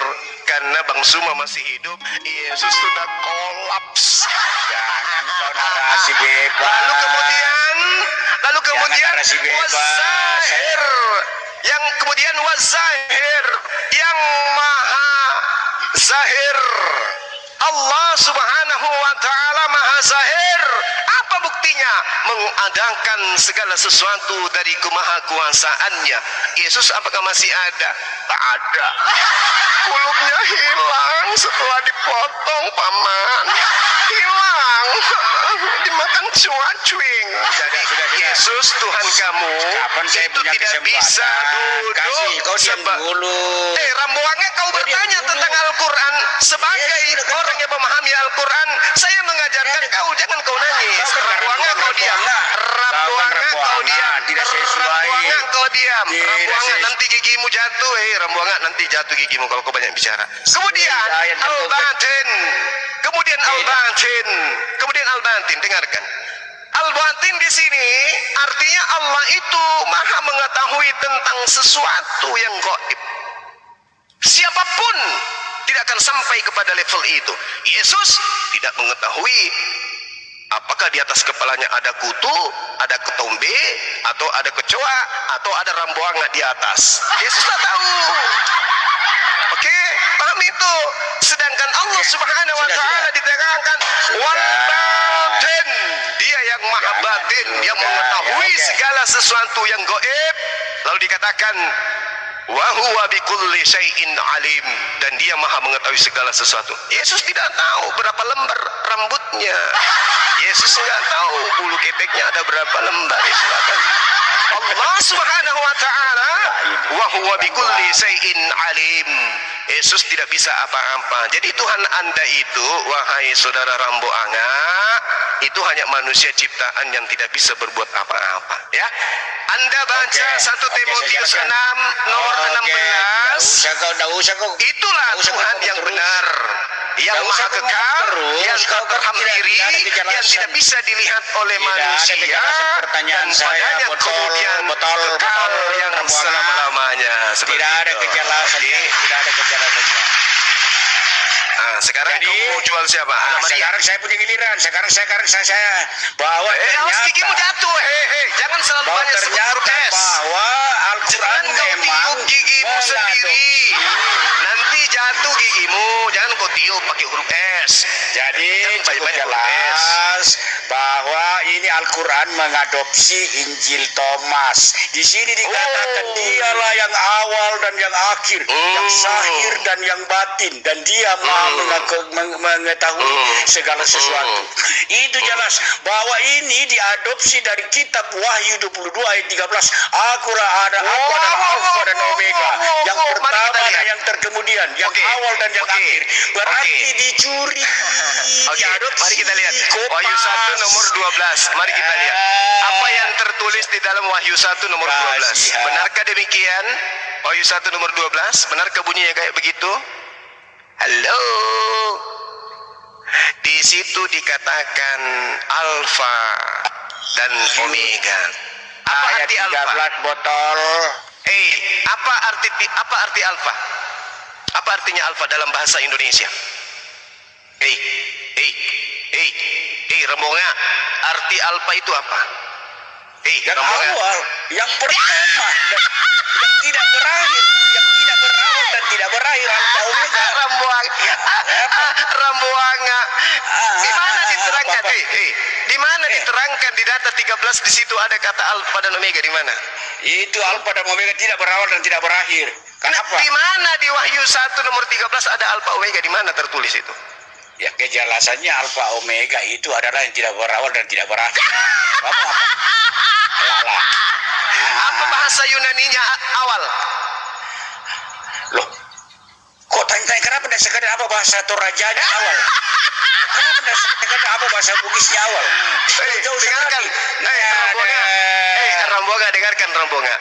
karena Bang Suma masih hidup. Yesus sudah kolaps. Jangan kau narasi bebas. Lalu kemudian wazahir, yang kemudian wazahir, yang maha zahir. Allah Subhanahu wa taala maha zahir. Apa buktinya? Mengadakan segala sesuatu dari kemahakuasaannya. Yesus apakah masih ada? Tak ada. Kulupnya hilang setelah dipotong, paman. hilang, dimakan cuacuing. Jadi Yesus Tuhan kamu itu tidak bisa duduk dulu. Rambuannya kau bertanya tentang Al-Quran sebagai orang yang memahami Al-Quran. Saya mengajarkan kau, jangan kau nangis. Rambuannya kau diam. Rambuannya kau diam. Tidak sesuai. Rambuannya kau diam. Rambuannya nanti gigimu jatuh. Rambuannya nanti jatuh gigimu kalau kau banyak bicara. Kemudian Al-Batin. Kemudian Al-Batin, dengarkan. Al-Batin di sini artinya Allah itu maha mengetahui tentang sesuatu yang gaib. Siapapun tidak akan sampai kepada level itu. Yesus tidak mengetahui apakah di atas kepalanya ada kutu, ada ketombe, atau ada kecoa, atau ada rambuanga di atas. Yesus tak tahu. Oke, paham itu. Sedangkan Allah Subhanahu wa taala diterangkan wal batin. Dia yang maha batin, yang mengetahui segala sesuatu yang gaib. Lalu dikatakan wa huwa bikulli syai'in alim, dan dia maha mengetahui segala sesuatu. Yesus tidak tahu berapa lembar rambutnya. Yesus tidak tahu bulu keteknya ada berapa lembar. Allah Subhanahu wa taala wa huwa bikulli syai'in alim. Yesus tidak bisa apa-apa. Jadi Tuhan Anda itu, wahai saudara Ramboanga, itu hanya manusia ciptaan yang tidak bisa berbuat apa-apa, ya. Anda baca 1 Timotius 6 nomor 16. Itulah Tuhan yang benar, yang maha kekal, yang tak terhampiri, yang tidak bisa dilihat oleh manusia, dan padanya kemudian kekal yang selama-lamanya. Tidak ada kejelasannya, tidak ada kejelasannya. Nah, sekarang kamu mau jual siapa? Sekarang saya punya giliran. Sekarang saya bahwa ternyata gigimu jatuh. Jangan selalu banyak sebut huruf S. Bahwa Al-Quran memang gigimu sendiri. Nanti jatuh gigimu. Jangan kau tiup pakai huruf S. Jadi cukup jelas bahwa ini Al-Quran mengadopsi Injil Thomas. Di sini dikatakan dialah yang awal dan yang akhir, yang zahir dan yang batin, dan dia maha mengetahui segala sesuatu. Itu jelas bahwa ini diadopsi dari kitab Wahyu 22 ayat 13. Aku adalah Alfa dan Omega, yang pertama dan yang terkemudian, yang awal dan yang akhir. Berarti dicuri. Mari kita lihat Wahyu 1 nomor 12. Mari kita lihat apa yang tertulis di dalam Wahyu 1 nomor 12. Benarkah demikian? Wahyu 1 nomor 12. Benarkah bunyinya kayak begitu? Halo. Di situ dikatakan Alfa dan Omega. Apa arti Alfa? Botol. Apa arti Alfa? Apa artinya Alfa dalam bahasa Indonesia? Rombongan, arti Alfa itu apa? Yang awal, yang pertama, yang tidak berakhir, yang tidak berawal dan tidak berakhir. Alfa Omega. Rambuanga. Di mana diterangkan? Di mana diterangkan di data 13 di situ ada kata Alfa dan Omega di mana? Itu Alfa dan Omega tidak berawal dan tidak berakhir. Kenapa? Di mana di Wahyu 1 nomor 13 ada Alfa Omega, di mana tertulis itu? Ya, kejelasannya Alfa Omega itu adalah yang tidak berawal dan tidak berakhir. Apa bahasa Yunaninya awal? Loh, kok tanya-tanya kenapa tidak sekadar apa bahasa Torajanya awal? Kenapa tidak sekadar apa bahasa Bugisnya awal? Dengarkan, Rombonga, dengarkan Rombonga.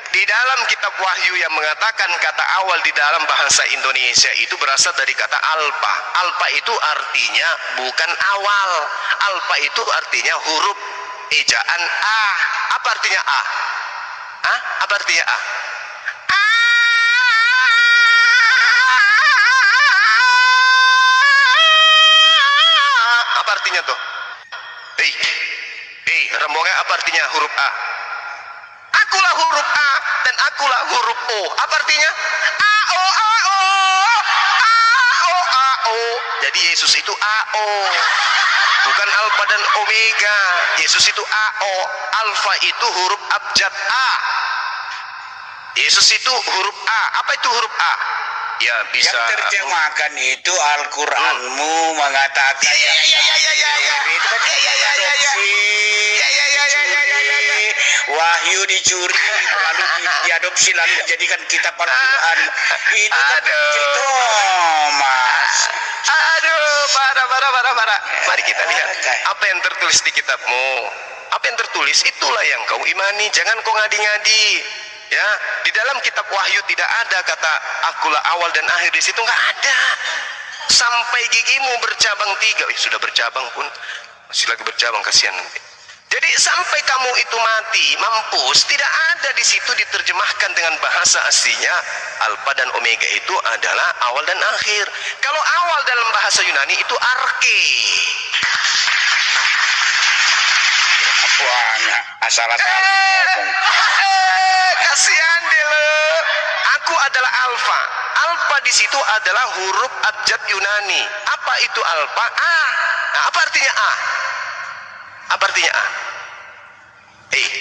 Di dalam kitab Wahyu yang mengatakan kata awal di dalam bahasa Indonesia itu berasal dari kata alfa. Alfa itu artinya bukan awal. Alfa itu artinya huruf ejaan A. Apa artinya A? Apa artinya A? Apa artinya tuh? Rombongan, apa artinya huruf A? Akulah huruf A dan akulah huruf O. Apa artinya? A-O, A-O, A-O, A-O. Jadi Yesus itu A-O, bukan Alfa dan Omega. Yesus itu A-O. Alfa itu huruf abjad A. Yesus itu huruf A. Apa itu huruf A? ya bisa. Yang terjemahkan itu Al-Qur'anmu mengatakan yang itu kan wahyu dicuri lalu diadopsi lalu dijadikan kitab Al-Qur'an. Itu kan Injil Thomas. Aduh, parah. Mari kita lihat apa yang tertulis di kitabmu. Apa yang tertulis itulah yang kau imani. Jangan kau ngadi-ngadi. Ya, di dalam kitab Wahyu tidak ada kata akulah awal dan akhir, di situ nggak ada. Sampai gigimu bercabang 3. Sudah bercabang pun masih lagi bercabang, kasihan nanti. Jadi sampai kamu itu mati, mampus, tidak ada di situ diterjemahkan dengan bahasa aslinya Alfa dan Omega itu adalah awal dan akhir. Kalau awal dalam bahasa Yunani itu arke. Buangnya asal-asal ngomong. Kasihan deh lo. Aku adalah Alfa. Alfa di situ adalah huruf abjad Yunani. Apa itu Alfa? A. Nah, apa artinya A? Apa artinya A?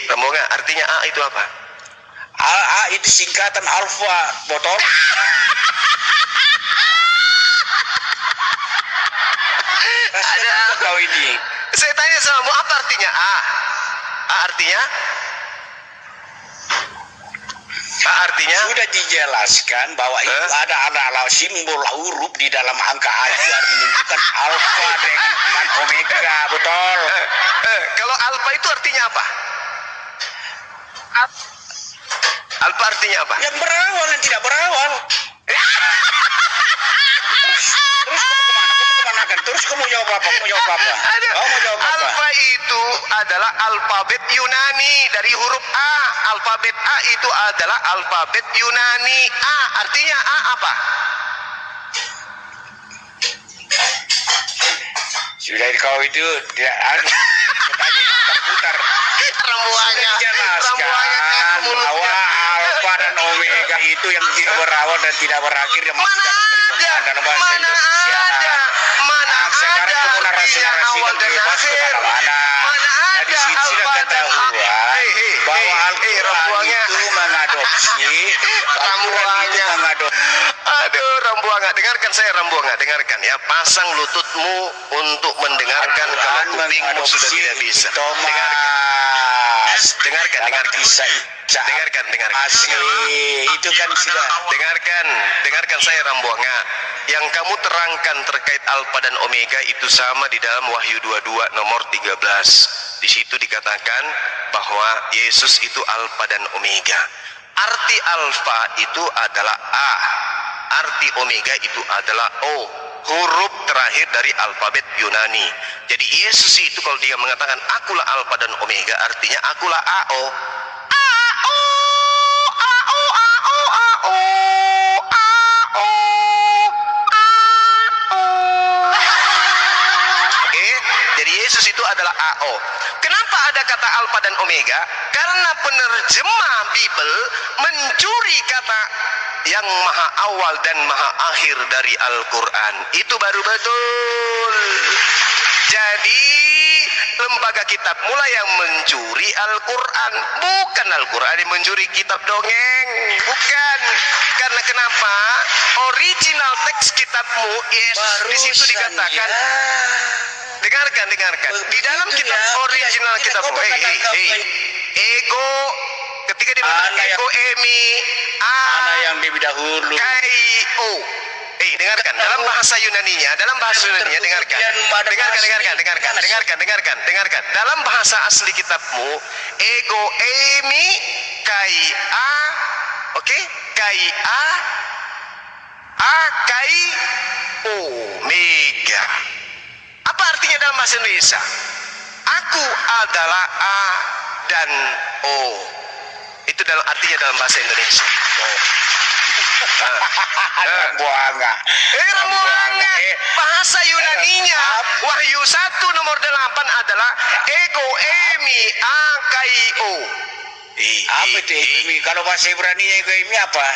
Rombongan, artinya A itu apa? A itu singkatan alfa, botol. Ada kau ini. Saya tanya sama kamu, apa artinya A? A artinya? A artinya? Sudah dijelaskan bahwa itu ada simbol huruf di dalam angka A itu harus menunjukkan alfa dengan omega, betul. Kalau alfa itu artinya apa? Alfa artinya apa? Yang berawal dan tidak berawal. Terus kamu kemana? Kamu kemana kan? Terus kamu jawab apa? Kamu jawab apa? Kamu mau jawab apa? Alfa itu adalah alfabet Yunani dari huruf A. Alfabet A itu adalah alfabet Yunani. A artinya A apa? Sudah kau itu tidak ada. Pertanyaan ini putar-putar. Rambuannya Jelaskan bahwa alfa dan omega itu yang tidak berawal dan tidak berakhir yang tidak dalam bahasa Indonesia. Sekarang kamu narasi-narasikan bebas kemana-mana. Nah di sini sudah ketahuan bahwa Al-Quran itu mengadopsi. Al-Quran itu mengadopsi. Aduh, Rambuanga, dengarkan saya, Rambuanga, dengarkan ya. Pasang lututmu untuk mendengarkan kalau kupingmu sudah tidak bisa. Dengarkan. Itu kan sudah. Dengarkan saya, Rambuanga. Yang kamu terangkan terkait Alfa dan Omega itu sama di dalam Wahyu 22 nomor 13. Di situ dikatakan bahwa Yesus itu Alfa dan Omega. Arti Alfa itu adalah A. Arti Omega itu adalah O. Huruf terakhir dari alfabet Yunani. Jadi Yesus itu kalau dia mengatakan akulah Alfa dan Omega, artinya akulah AO. Jadi Yesus itu adalah AO. Kenapa ada kata Alfa dan Omega? Karena penerjemah Bible mencuri kata yang maha awal dan maha akhir dari Al-Quran. Itu baru betul. Jadi lembaga kitab mulai yang mencuri Al-Quran. Bukan Al-Quran yang mencuri kitab dongeng. Bukan. Karena kenapa? Original teks kitabmu Yesus di situ dikatakan. Dengarkan. Di dalam kitab original kitabmu. Ego. Ketika dia ego emi mana yang lebih dahulu? Kai-o. Dengarkan dalam bahasa Yunaninya, dengarkan. Dalam bahasa asli kitabmu, ego emi kai a, oke? Kai a kai omega. Apa artinya dalam bahasa Indonesia? Aku adalah A dan O. Itu artinya dalam bahasa Indonesia. Rambuanga. Bahasa Yunaninya Wahyu 1 nomor 8 adalah ego emi akai o. Apa itu emi? Kalau bahasa Ibrani ego emi apa?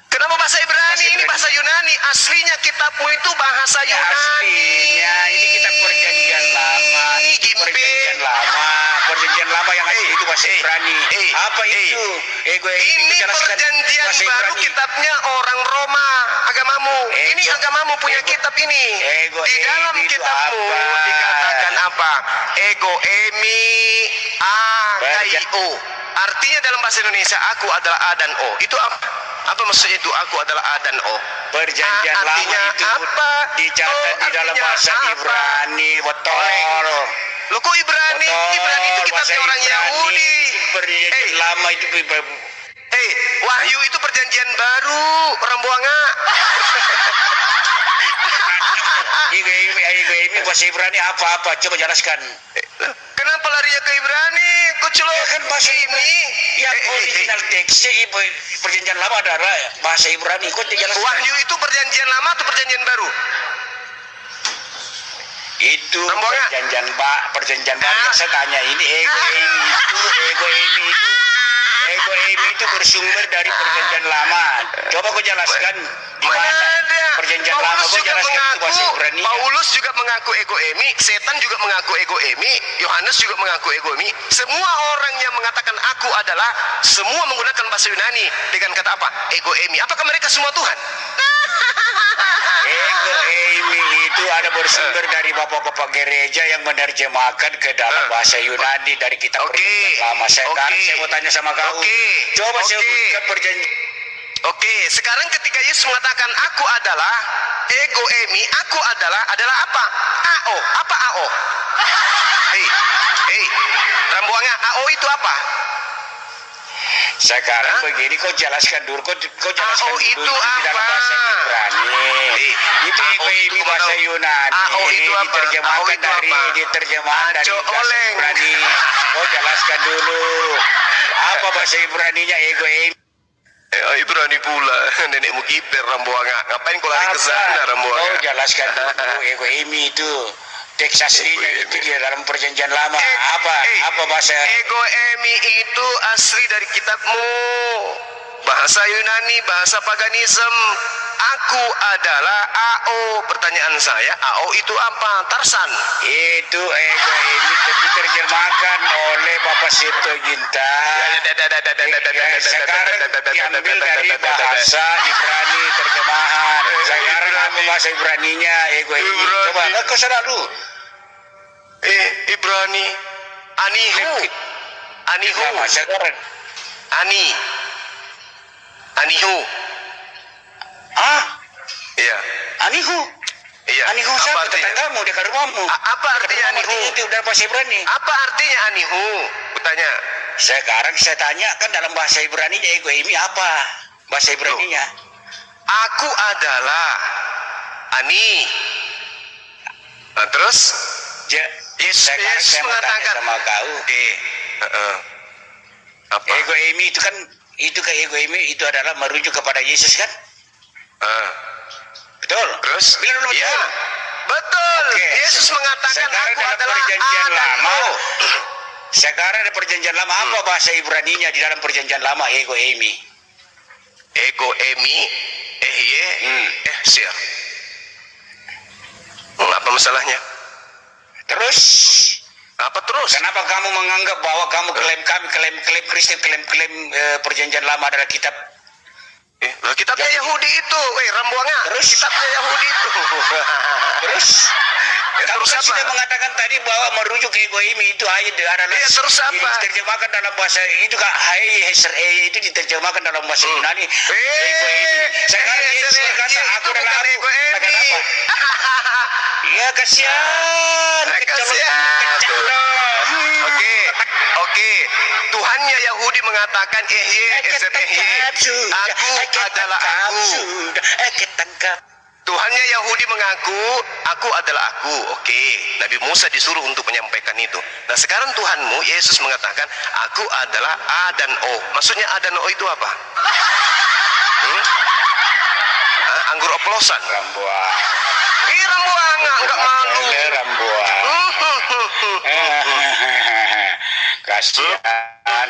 Kenapa bahasa Ibrani? Ini bahasa Yunani. Aslinya kitabmu itu bahasa Yunani. Aslinya ini kitab perjanjian lama. Perjanjian lama lama yang asli itu bahasa Ibrani. Apa itu? Ego Ini perjanjian baru kitabnya orang Roma, agamamu. Ini agamamu punya kitab ini. Di dalam kitabmu dikatakan apa? Ego emi a kai o. Artinya dalam bahasa Indonesia aku adalah A dan O. Itu apa? Apa maksudnya itu aku adalah A dan O? Perjanjian lama itu apa? dicatat di dalam bahasa Ibrani, betul. Lo kok Ibrani? Ibrani itu kitabnya orang Yahudi. Perjanjian lama itu Wahyu itu perjanjian baru, orang buanga. Ini bahasa Ibrani apa? Coba jelaskan. Kenapa larinya ke Ibrani? Kok kan bahasa ini yang original teksnya perjanjian lama adalah bahasa Ibrani. Kok jelaskan? Wahyu itu perjanjian lama atau perjanjian baru? Itu perjanjian baru yang saya tanya ini ego ini itu bersumber dari perjanjian lama. Coba kau jelaskan di mana perjanjian lama, kau jelaskan itu bahasa Ibrani. Paulus juga mengaku ego emi, setan juga mengaku ego emi, Yohanes juga mengaku ego emi. Semua orang yang mengatakan aku adalah semua menggunakan bahasa Yunani dengan kata apa? Ego emi. Apakah mereka semua Tuhan? Ego emi itu ada bersumber dari bapak-bapak gereja yang menerjemahkan ke dalam bahasa Yunani dari kitab perjanjian lama. Sekarang saya mau tanya sama kau. Coba saya buka perjanjian. Sekarang ketika Yesus mengatakan aku adalah ego emi, aku adalah apa? AO. Apa AO? Rambuanga, AO itu apa? Sekarang begini, kau jelaskan dulu, kau jelaskan dulu itu di dalam bahasa Ibrani. Itu ini bahasa Yunani. Diterjemahkan dari bahasa Ibrani. Kau jelaskan dulu apa bahasa Ibraninya ego ini. Ibrani pula, nenekmu kiper Rambuanga. Ngapain kau lari ke sana Rambuanga? Kau jelaskan dulu ego ini itu. Teks aslinya itu di dalam perjanjian lama. Apa bahasa ego emi itu asli dari kitabmu, bahasa Yunani, bahasa paganism. Aku adalah AO. Pertanyaan saya, AO itu apa? Tarsan. Itu ego emi diterjemahkan oleh Bapak Sito Ginta. Sekarang diambil dari bahasa Ibrani terjemahan. Sekarang aku bahasa Ibraninya ego emi. Coba kau selalu Ibrani Anihu. Anihu. Iya. Anihu. Iya. Anihu siapa? Tetanggamu di rumahmu. Apa artinya Anihu? Itu dari bahasa Ibrani. Apa artinya Anihu? Kutanya. Sekarang saya tanya kan dalam bahasa Ibraninya ego emi apa? Bahasa Ibraninya. Aku adalah Ani. Nah, terus? Yesus mengatakan sama kau. Apa? Ego emi itu kan ego emi itu adalah merujuk kepada Yesus kan? Betul. Terus? Bilang dulu betul. Betul. Yesus mengatakan aku adalah perjanjian lama. Sekarang ada perjanjian lama. Apa bahasa Ibraninya di dalam perjanjian lama ego emi? Ego emi, siap. Apa masalahnya? Terus? Apa terus? Kenapa kamu menganggap bahwa kamu klaim Kristen, klaim perjanjian lama adalah kitab? Kitabnya Yahudi itu, Rambuanga. Terus kitabnya Yahudi itu. Terus? Kamu kan sudah mengatakan tadi bahwa merujuk ke ego emi itu adalah terus apa? Diterjemahkan dalam bahasa itu kan itu diterjemahkan dalam bahasa Yunani ego emi. Sekarang Yesus berkata aku adalah ego emi. Iya kasihan. Oke. Tuhannya Yahudi mengatakan aku adalah aku. Tuhannya Yahudi mengaku aku adalah aku. Oke. Nabi Musa disuruh untuk menyampaikan itu. Nah sekarang Tuhanmu Yesus mengatakan aku adalah A dan O. Maksudnya A dan O itu apa? Anggur oplosan. Rambuang. Rambuang enggak malu. Rambuang. Kasihan.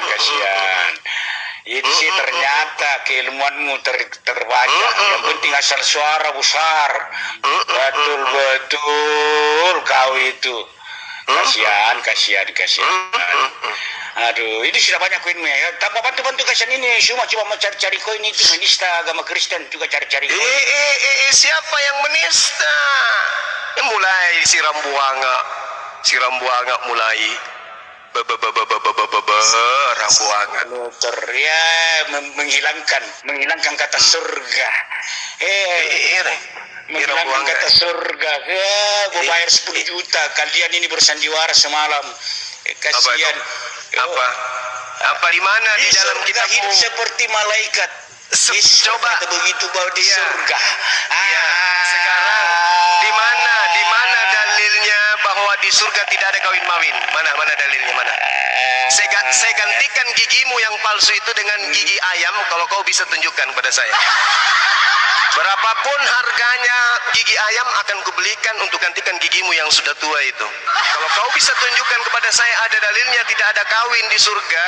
Itu sih ternyata keilmuanmu terbaca. Yang penting asal suara besar. Betul kau itu. Kasihan. Aduh, ini sudah banyak koin ya. Tambah bantu-bantu kasihan ini. Cuma mau cari-cari koin itu menista agama Kristen juga cari-cari koin. Siapa yang menista? Mulai si Rambuanga mulai Rambuanga ya menghilangkan kata surga. Menghilangkan kata surga. Mau bayar 10 juta. Kalian ini bersandiwara semalam. Kasihan. Apa di mana di dalam kitab hidup seperti malaikat. Coba begitu bahwa di surga. Sekarang di mana dalilnya bahwa di surga tidak ada kawin mawin? Mana dalilnya mana? Saya gantikan gigimu yang palsu itu dengan gigi ayam kalau kau bisa tunjukkan pada saya. Berapapun harganya gigi ayam akan kubelikan untuk gantikan gigimu yang sudah tua itu. Kalau kau bisa tunjukkan kepada saya ada dalilnya tidak ada kawin di surga,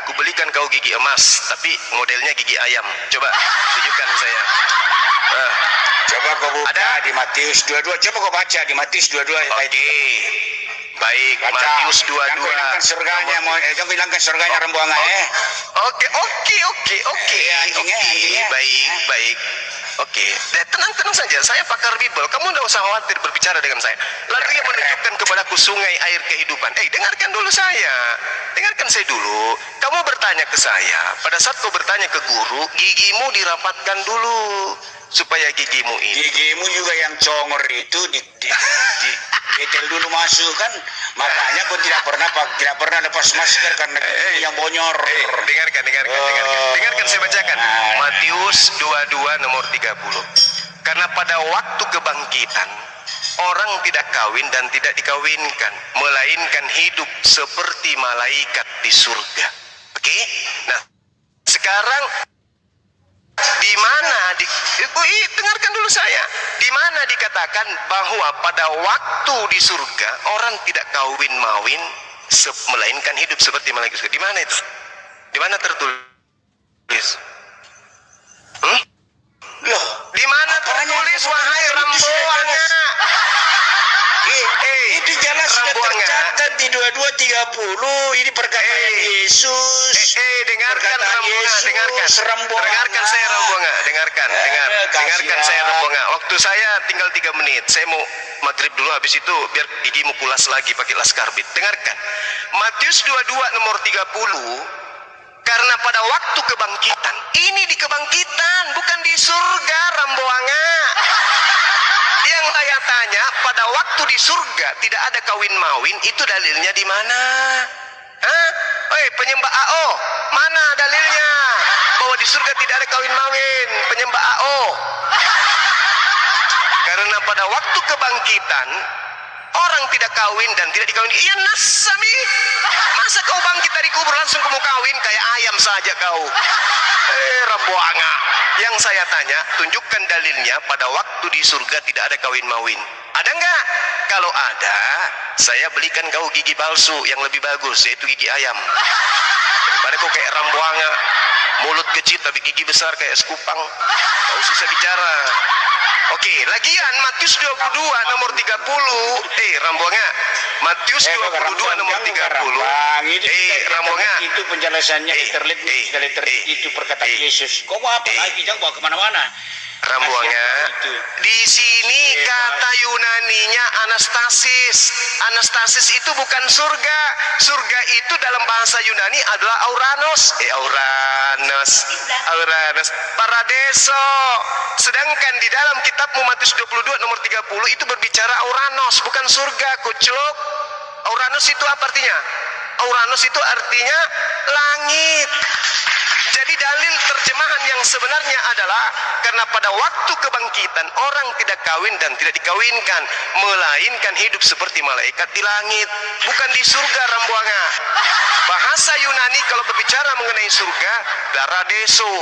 kubelikan kau gigi emas, tapi modelnya gigi ayam. Coba tunjukkan saya. Coba kau buka di Matius 22. Coba kau baca di Matius 22. Oke. Baik, baca. Matius 22. Jangan hilangkan surganya, jangan hilangkan surganya Rambuanga ya. Oke. Baik. Oke, tenang saja. Saya pakar Bible. Kamu tidak usah khawatir berbicara dengan saya. Lalu ia menunjukkan kepadaku sungai air kehidupan. Dengarkan dulu saya. Dengarkan saya dulu. Kamu bertanya ke saya. Pada saat kau bertanya ke guru, gigimu dirapatkan dulu supaya gigimu ini. Gigimu juga yang congor itu di betel dulu masuk kan. Makanya kau tidak pernah lepas masker karena yang bonyor. Dengarkan saya bacakan. Matius 22 nomor 30. Karena pada waktu kebangkitan orang tidak kawin dan tidak dikawinkan, melainkan hidup seperti malaikat di surga. Oke? Nah, sekarang di mana dengarkan dulu saya. Di mana dikatakan bahwa pada waktu di surga orang tidak kawin mawin melainkan hidup seperti malaikat surga. Di mana itu? Di mana tertulis? Loh, di mana tertulis wahai Rambuanga? Itu jelas sudah tercatat di 22:30. Ini perkataan Yesus. Dengarkan Rambuanga, dengarkan saya Rambuanga, dengarkan saya Rambuanga. Waktu saya tinggal 3 menit. Saya mau maghrib dulu, habis itu biar gigimu pulas lagi pakai laskarbit. Dengarkan. Matius 22 nomor 30. Karena pada waktu kebangkitan, ini di kebangkitan, bukan di surga Rambuanga. Yang saya tanya, pada waktu di surga tidak ada kawin mawin, itu dalilnya di mana? Penyembah AO, mana dalilnya bahwa di surga tidak ada kawin mawin? Penyembah AO. Karena pada waktu kebangkitan orang tidak kawin dan tidak dikawin. Iya nasami. Masa kau bangkit dari kubur langsung kamu kawin kayak ayam saja kau? Rambuanga. Yang saya tanya, tunjukkan dalilnya pada waktu di surga tidak ada kawin mawin. Ada enggak? Kalau ada, saya belikan kau gigi palsu yang lebih bagus, yaitu gigi ayam. Daripada kau kayak Rambuanga, mulut kecil tapi gigi besar kayak sekupang. Kau susah bicara. Oke, lagian Matius 22 nomor 30. Rambuanga. Matius 22 nomor 30. Rambuanga. Itu penjelasannya itu perkataan Yesus. Kau mau apa lagi? Jangan bawa kemana-mana. Rambuanga. Di sini kata Yunaninya anastasis. Anastasis itu bukan surga. Surga itu dalam bahasa Yunani adalah auranos. Auranos. Paradeso. Sedangkan di dalam kitabmu Matius 22 nomor 30 itu berbicara auranos, bukan surga, kucluk. Auranos itu apa artinya? Auranos itu artinya langit. Jadi dalil terjemahan yang sebenarnya adalah karena pada waktu kebangkitan orang tidak kawin dan tidak dikawinkan, melainkan hidup seperti malaikat di langit, bukan di surga Rambuanga. Bahasa Yunani kalau berbicara mengenai surga, paradeso.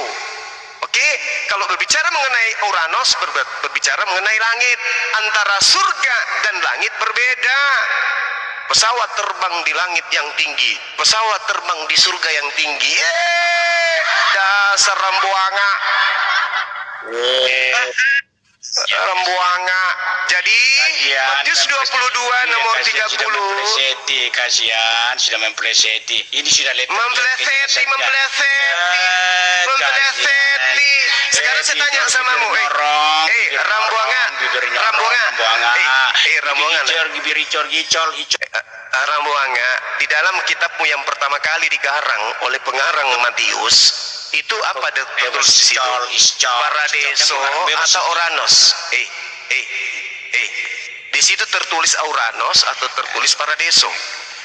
Oke, kalau berbicara mengenai Uranus, berbicara mengenai langit. Antara surga dan langit berbeda. Pesawat terbang di langit yang tinggi, pesawat terbang di surga yang tinggi. Dasar Rambuanga. Rembuanga. Jadi Matius 22 nomor 30. Kasihan sudah mempleseti. Ini sudah Mempleseti. Sekarang saya tanya samamu, Rambuanga. Rambuanga, di dalam kitabmu yang pertama kali dikarang oleh pengarang Matius, itu apa tertulis di situ? Paradiso atau Oranos? Di situ tertulis Auranos atau tertulis Paradiso?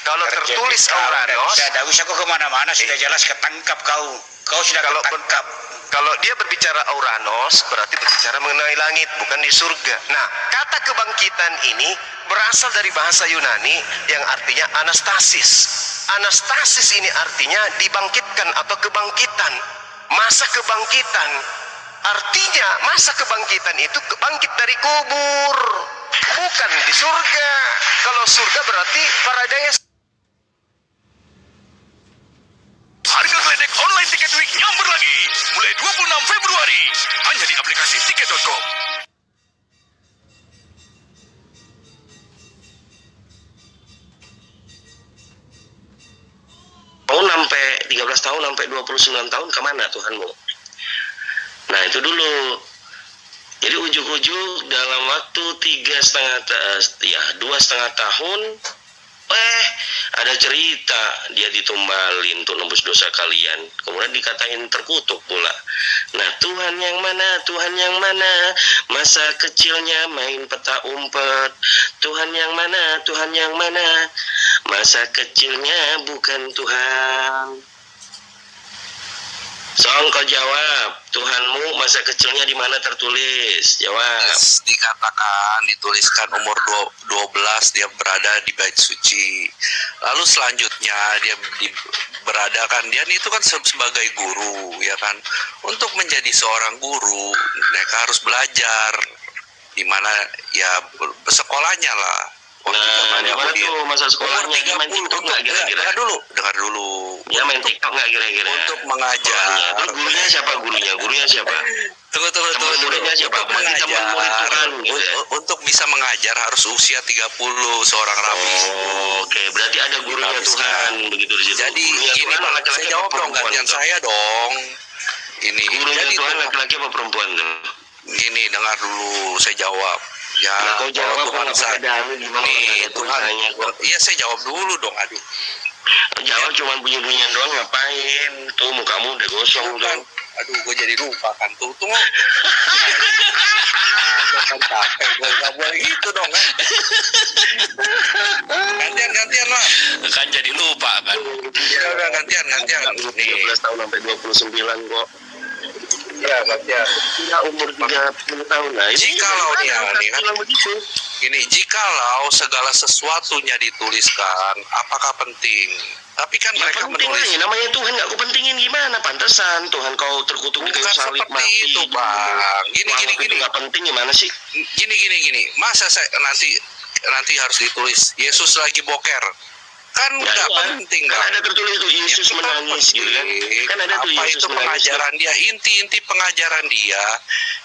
Kalau tertulis Auranos, aku kemana-mana sudah jelas ketangkap kau sudah ketangkap. Kalau dia berbicara Auranos, berarti berbicara mengenai langit, bukan di surga. Nah, kata kebangkitan ini berasal dari bahasa Yunani yang artinya anastasis. Anastasis ini artinya dibangkitkan atau kebangkitan. Masa kebangkitan. Artinya masa kebangkitan itu bangkit dari kubur, bukan di surga. Kalau surga berarti paradise. Harga geledek online Tiket Week nyamber lagi mulai 26 Februari hanya di aplikasi tiket.com. Tahun sampai 13 tahun sampai 29 tahun kemana Tuhanmu? Nah itu dulu. Jadi ujuk-ujuk dalam waktu 2,5 tahun, ada cerita dia ditumbalin untuk nembus dosa kalian. Kemudian dikatain terkutuk pula. Nah Tuhan yang mana? Tuhan yang mana? Masa kecilnya main peta umpet. Tuhan yang mana? Tuhan yang mana? Masa kecilnya bukan Tuhan. Song, kau jawab. Tuhanmu masa kecilnya di mana tertulis? Jawab. Dikatakan, dituliskan umur 12 dia berada di bait suci. Lalu selanjutnya dia beradakan, dia itu kan sebagai guru, ya kan. Untuk menjadi seorang guru, mereka harus belajar. Di mana ya bersekolahnya lah. Nah, di mana tuh masa sekolahnya? Dia main TikTok nggak kira-kira? Dengar dulu. Dia main TikTok nggak kira-kira? Untuk mengajar. Terus gurunya siapa? Gurunya siapa? Tunggu. Muridnya siapa? Untuk mengajar, gitu ya? untuk bisa mengajar harus usia 30 seorang rabi. Oke, berarti ada gurunya Tuhan begitu di situ. Jadi gurunya ini Tuhan, Pak, saya jawab dong, gantian saya dong. Ini. Gurunya Jadi Tuhan laki-laki apa perempuan tuh? Gini, dengar dulu, saya jawab. Ya, nah, kau jawab Tuhan saya. Nih, Tuhan. Iya, saya jawab dulu dong, aduh. Jawab cuma bunyi-bunyian doang, ngapain? Tuh mukamu udah gosong dong. Aduh, gue jadi lupa kan tuh. Kan capek, gue gak boleh gitu dong kan. Gantian lah. Kan jadi lupa kan. Iya, gantian. Nih, 13 tahun sampai 29 kok. Ya, gantian. Tidak umur 30 tahun lah. Jikalau nih kan gini, jikalau segala sesuatunya dituliskan, apakah penting? Tapi kan mereka menulis. Namanya Tuhan nggak kupentingin gimana? Pantesan Tuhan kau terkutuk di kayu salib mati. Itu bang. Gini. Nggak penting gimana sih? Gini. Masa saya nanti harus ditulis Yesus lagi boker? Kan nggak penting bang. Kan ada tertulis tuh Yesus menangis gitu kan? Kan ada tuh Apa Yesus itu menangis. pengajaran dia? Inti pengajaran dia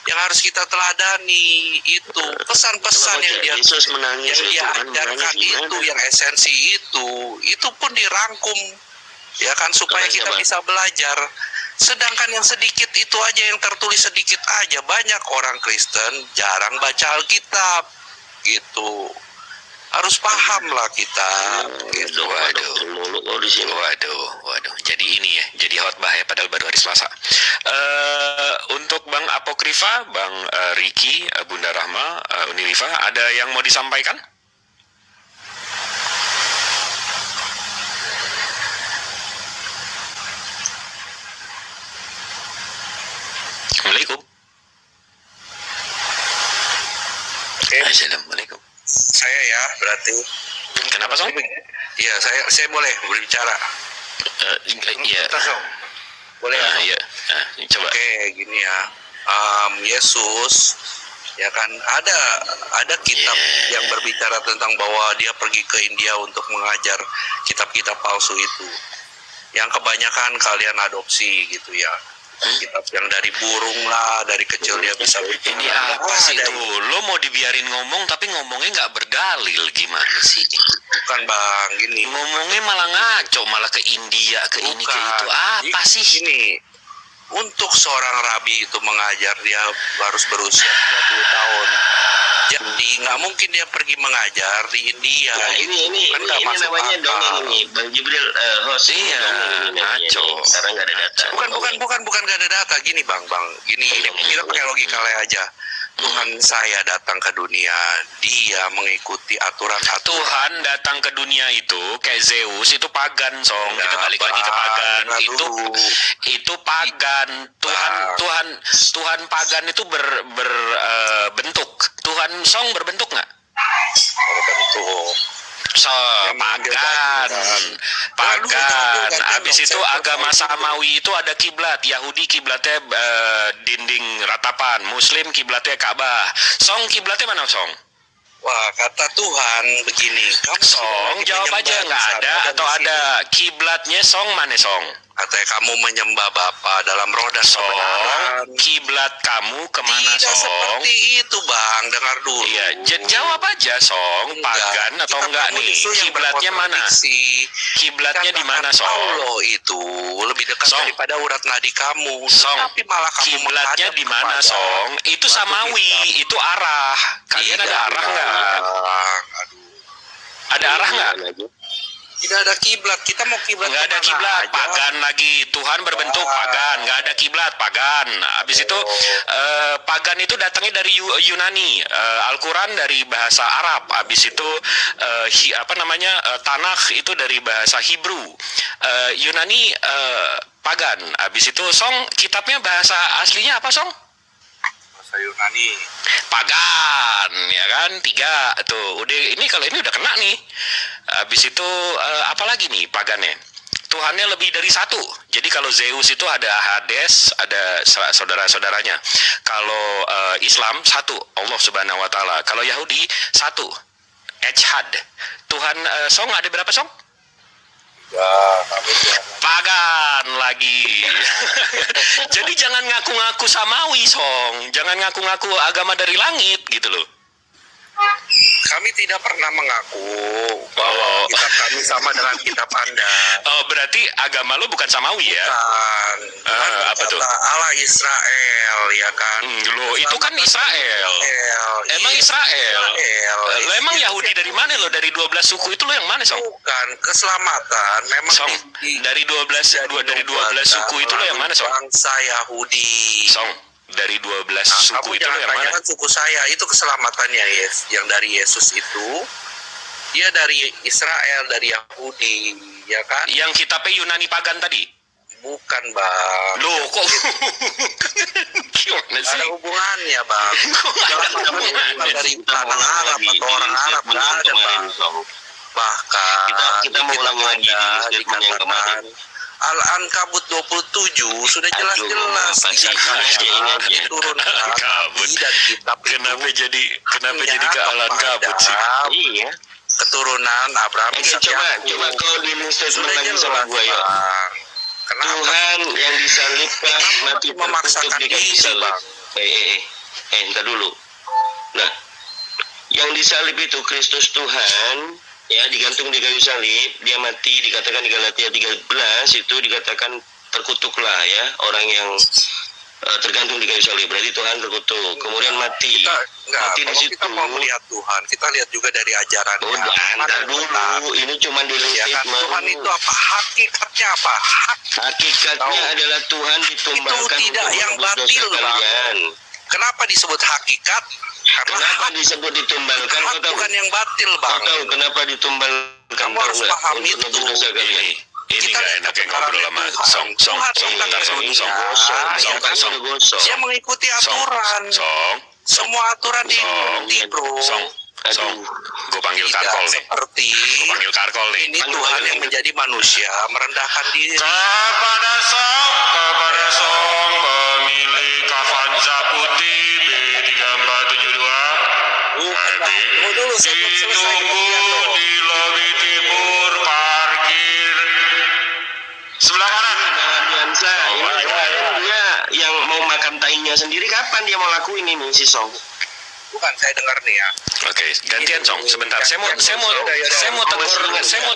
yang harus kita teladani itu pesan-pesan yang dia Yesus menangis yang dia ajarkan itu, yang esensi itu pun dirangkum ya kan supaya kita bisa belajar. Sedangkan yang sedikit itu aja yang tertulis sedikit aja, banyak orang Kristen jarang baca Alkitab gitu. Harus paham lah kita gitu. Waduh. Jadi ini ya, jadi khotbah ya padahal baru hari Selasa. Untuk Bang Apokrifa, Bang Riki, Bunda Rahma, Unirifa, ada yang mau disampaikan? Assalamualaikum. Assalamualaikum. Saya ya berarti. Kenapa Song? Iya, saya boleh berbicara. Iya. Boleh ya? Iya. Coba. Oke, gini ya. Yesus ya kan ada kitab yang berbicara tentang bahwa dia pergi ke India untuk mengajar kitab-kitab palsu itu. Yang kebanyakan kalian adopsi gitu ya. kitab yang dari burung lah, dari kecil dia bisa bikin. Ini apa sih itu? Lo mau dibiarin ngomong tapi ngomongnya nggak berdalil, gimana sih? Bukan bang, gini. Ngomongnya malah ngaco, malah ke India, ke ini, ke itu. Apa sih? Gini, untuk seorang rabi itu mengajar dia harus berusia 30 tahun. Jadi nggak mungkin dia pergi mengajar di India. Nah, ini namanya dongeng ini, Bang Jibril host. Iya, ngaco. Sekarang nggak ada data. Bukan nggak ada data. Gini bang, gini kita pakai logika aja. Tuhan saya datang ke dunia, dia mengikuti aturan-aturan. Tuhan datang ke dunia itu kayak Zeus itu pagan, Song. Kita balik lagi ke pagan. Itu pagan. Tuhan pagan itu berbentuk. Tuhan Song berbentuk nggak? Berbentuk. Pagan. Habis itu agama Samawi itu ada kiblat. Yahudi kiblatnya dinding ratapan, Muslim kiblatnya Ka'bah. Song kiblatnya mana, Song? Wah, kata Tuhan begini. Song jawab aja, nggak ada atau ada kiblatnya, Song mana, Song? Katanya kamu menyembah Bapa dalam roh dan kebenaran. Kiblat kamu kemana, Tidak Song? seperti itu, Bang. Dengar dulu. Iya, jawab aja, Song. Pagan atau enggak nih? Kiblatnya mana? Kiblatnya di mana, Song? Allah itu lebih dekat daripada urat nadi kamu. Song, tapi malah kamu kiblatnya di mana, Song? Itu Samawi, itu arah. Kalian ada arah nggak? Ada arah nggak? Tidak ada kiblat. Kita mau kiblat. Nggak ada kiblat. Pagan lagi. Tuhan berbentuk pagan. Nggak ada kiblat. Pagan. Habis itu pagan itu datangnya dari Yunani. Al-Quran dari bahasa Arab. Habis itu Tanakh itu dari bahasa Hebrew. Yunani pagan. Habis itu Song, kitabnya bahasa aslinya apa, Song? Bahasa Yunani. Pagan, ya kan? 3 tuh. Udah ini kalau ini udah kena nih. Habis itu apa lagi nih pagannya? Tuhannya lebih dari 1. Jadi kalau Zeus itu ada Hades, ada saudara-saudaranya. Kalau Islam 1, Allah Subhanahu wa taala. Kalau Yahudi 1, Echad. Tuhan Song ada berapa, Song? Pagan lagi. Jadi jangan ngaku-ngaku Samawi, Song. Jangan ngaku-ngaku agama dari langit gitu loh. Kami tidak pernah mengaku bahwa kitab kami sama dengan kitab Anda. Oh, berarti agama lo bukan Samawi ya? Bukan. Apa tuh? Allah Israel, ya kan? Lo itu kan Israel. Emang Israel? Lo emang Yahudi dari mana lo? Dari 12 suku itu lo yang mana, Song? Bukan, keselamatan memang Song, dari 12 suku itu lo yang mana, Song? Bangsa Yahudi. Song, dari 12 suku itu lo yang mana? Kan suku saya itu keselamatannya yang dari Yesus itu dia dari Israel, dari Yahudi, ya kan? Yang kitabnya Yunani pagan tadi? Bukan, Bang. Loh, kok gimana sih? Ada hubungannya, Bang. Ada hubungannya dari tanah Arab atau orang Arab, nggak ada, Bang. Bahkan kita mau ulang lagi di statement yang kemarin. Al-Ankabut 27 sudah jelas-jelas turun Nabi dan kitab itu. Kenapa jadi ke Al-Ankabut sih? Iya. Keturunan Abraham. Coba kau di statement lagi sama gua ya. Tuhan yang disalibkan mati terkutuk di kayu salib. Entar dulu. Nah, yang disalib itu Kristus Tuhan, ya, digantung di kayu salib, dia mati, dikatakan di Galatia 13 itu dikatakan terkutuklah ya orang yang tergantung di kayu salib, berarti Tuhan terkutuk, kemudian mati. Mati di situ. Kita mau melihat Tuhan, kita lihat juga dari ajarannya. Entar dulu, ini cuma di statement. Tuhan itu apa? Hakikatnya apa? Hakikatnya adalah Tuhan ditumbalkan itu tidak yang batil, kalian. Kenapa disebut hakikat? Kenapa disebut ditumbalkan? Hak bukan yang batil, Bang. Kau tahu kenapa ditumbalkan? Kamu harus paham itu. Ini nggak enak yang ngobrol sama Song. Dia mengikuti aturan. Semua aturan diikuti, Bro. Song, gue panggil Karkol nih. Seperti ini Tuhan yang menjadi manusia merendahkan diri. Kepada Song pemilik Kavanza putih B3472. Ditunggu di lobi timur parkir sebelah kanan. Jangan biasa. Ini kemarin dia Jadi kapan dia mau lakuin ini si Song? Bukan, saya dengar nih ya. Oke, gantian Song. Sebentar, saya mau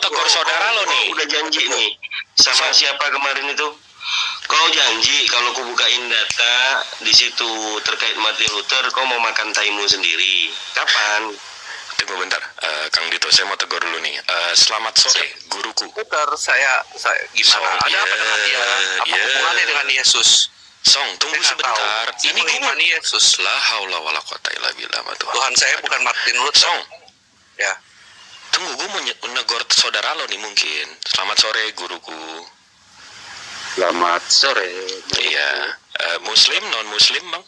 tegur saudara lo nih. Udah janji nih sama siapa kemarin itu? Kau janji kalau kau bukain data di situ terkait Martin Luther, kau mau makan taimu sendiri. Kapan? Tunggu bentar, Kang Dito, saya mau tegur dulu nih. Selamat sore, guruku. Bentar, saya gimana? Ada apa dengan dia? Apa hubungannya dengan Yesus? Song, tunggu sebentar. Ini gimana Yesus? La haula wala quwata illa billah. Tuhan saya bukan Martin Luther. Song. Ya. Tunggu, gue mau negor saudara lo nih mungkin. Selamat sore, guruku. Selamat sore. Iya. Muslim, non-muslim, Bang?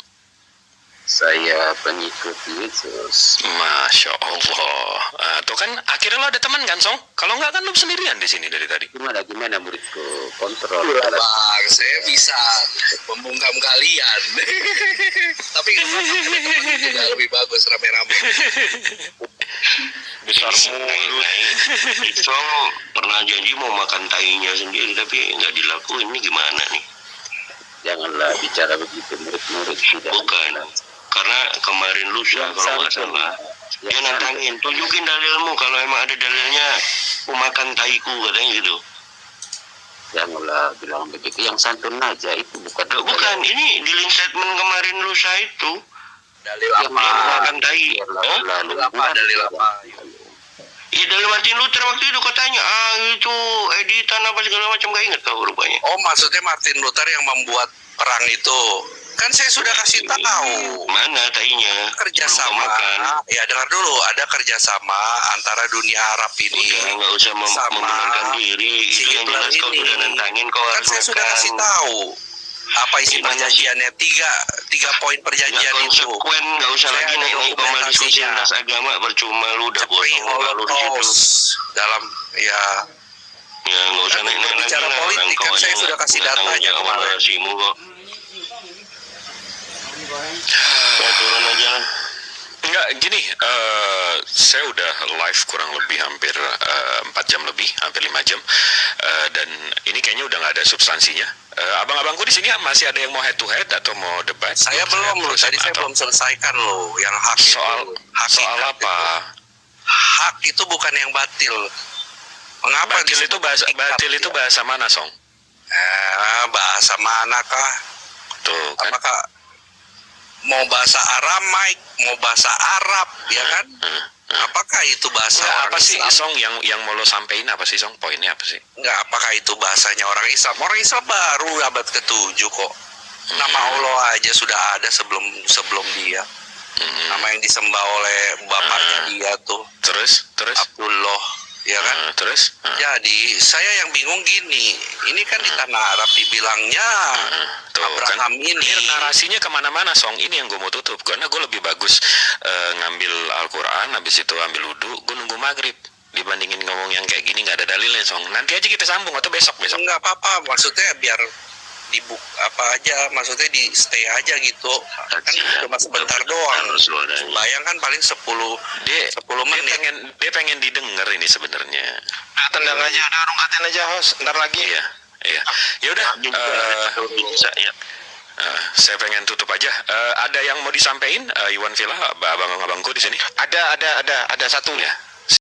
Saya pengikut Yesus. Masya Allah. Tuh kan, akhirnya lo ada teman kan, Song? Kalau nggak kan lo sendirian di sini dari tadi. Gimana muridku? Kontrol. Bang, saya bisa membungkam kalian. Tapi juga lebih bagus rame-rame. Besar mulut. Song pernah janji mau makan tainya sendiri tapi nggak dilakuin. Ini gimana nih? Janganlah bicara begitu, murid-murid tidak. Bukan. Karena kemarin lusa kalau nggak salah dia nantangin, tunjukin dalilmu, kalau emang ada dalilnya aku makan taiku katanya gitu. Janganlah bilang begitu, yang santun aja itu bukan. Bukan, ini di link statement kemarin lusa itu dalil yang apa? dia makan tai. Dalil apa? Iya, dalil Martin Luther waktu itu katanya itu editan apa segala macam, gak inget kau rupanya. Oh, maksudnya Martin Luther yang membuat perang itu. Kan saya sudah kasih tahu. Mana tainya? Kerjasama. Ya dengar dulu, ada kerjasama antara dunia Arab ini. Udah, nggak usah membenarkan diri. Itu yang jelas kau sudah nantangin, kau harus saya sudah kasih tahu. Apa isi perjanjiannya? Tiga poin perjanjian itu. Konsekuen, nggak usah lagi naik kau diskusi lintas agama, percuma lu udah bosan kalau di situ. Dalam ya nggak usah naik lagi. Bicara politik kan saya sudah kasih datanya kemarin. Kok ya, turun aja. Enggak, gini, saya udah live kurang lebih hampir 4 jam lebih, hampir 5 jam, dan ini kayaknya udah nggak ada substansinya. Abang-abangku di sini masih ada yang mau head to head atau mau debat? Saya belum loh, tadi saya belum selesaikan loh yang hak soal apa? Hak itu bukan yang batil. Mengapa batil itu bahasa mana, Song? Bahasa manakah? Tuh kan. Apakah mau bahasa Aramaik, mau bahasa Arab, ya kan? Apakah itu bahasa orang apa sih, Islam? Song, yang mau lo sampein apa sih, Song? Poinnya apa sih? Enggak, apakah itu bahasanya orang Islam? Orang Islam baru abad ke-7 kok. Nama Allah aja sudah ada sebelum dia. Nama yang disembah oleh bapaknya dia tuh. Terus? Abdullah, ya kan? Terus? Jadi saya yang bingung gini, ini kan di tanah Arab dibilangnya Abraham kan, ini narasinya kemana-mana, Song. Ini yang gue mau tutup karena gue lebih bagus ngambil Al-Quran, habis itu ambil wudhu, gue nunggu maghrib dibandingin ngomong yang kayak gini nggak ada dalilnya, Song. Nanti aja kita sambung atau besok. Nggak apa-apa, maksudnya biar dibuk apa aja, maksudnya di stay aja gitu kan, cuma sebentar doang. Bayangkan paling 10 menit. Dia pengen didengar ini sebenarnya. Tendang aja, udah rungkatin aja host, ntar lagi. Iya. Ya udah. Saya pengen tutup aja. Ada yang mau disampaikan, Iwan Villa, abang-abangku di sini? Ada satu. Ya.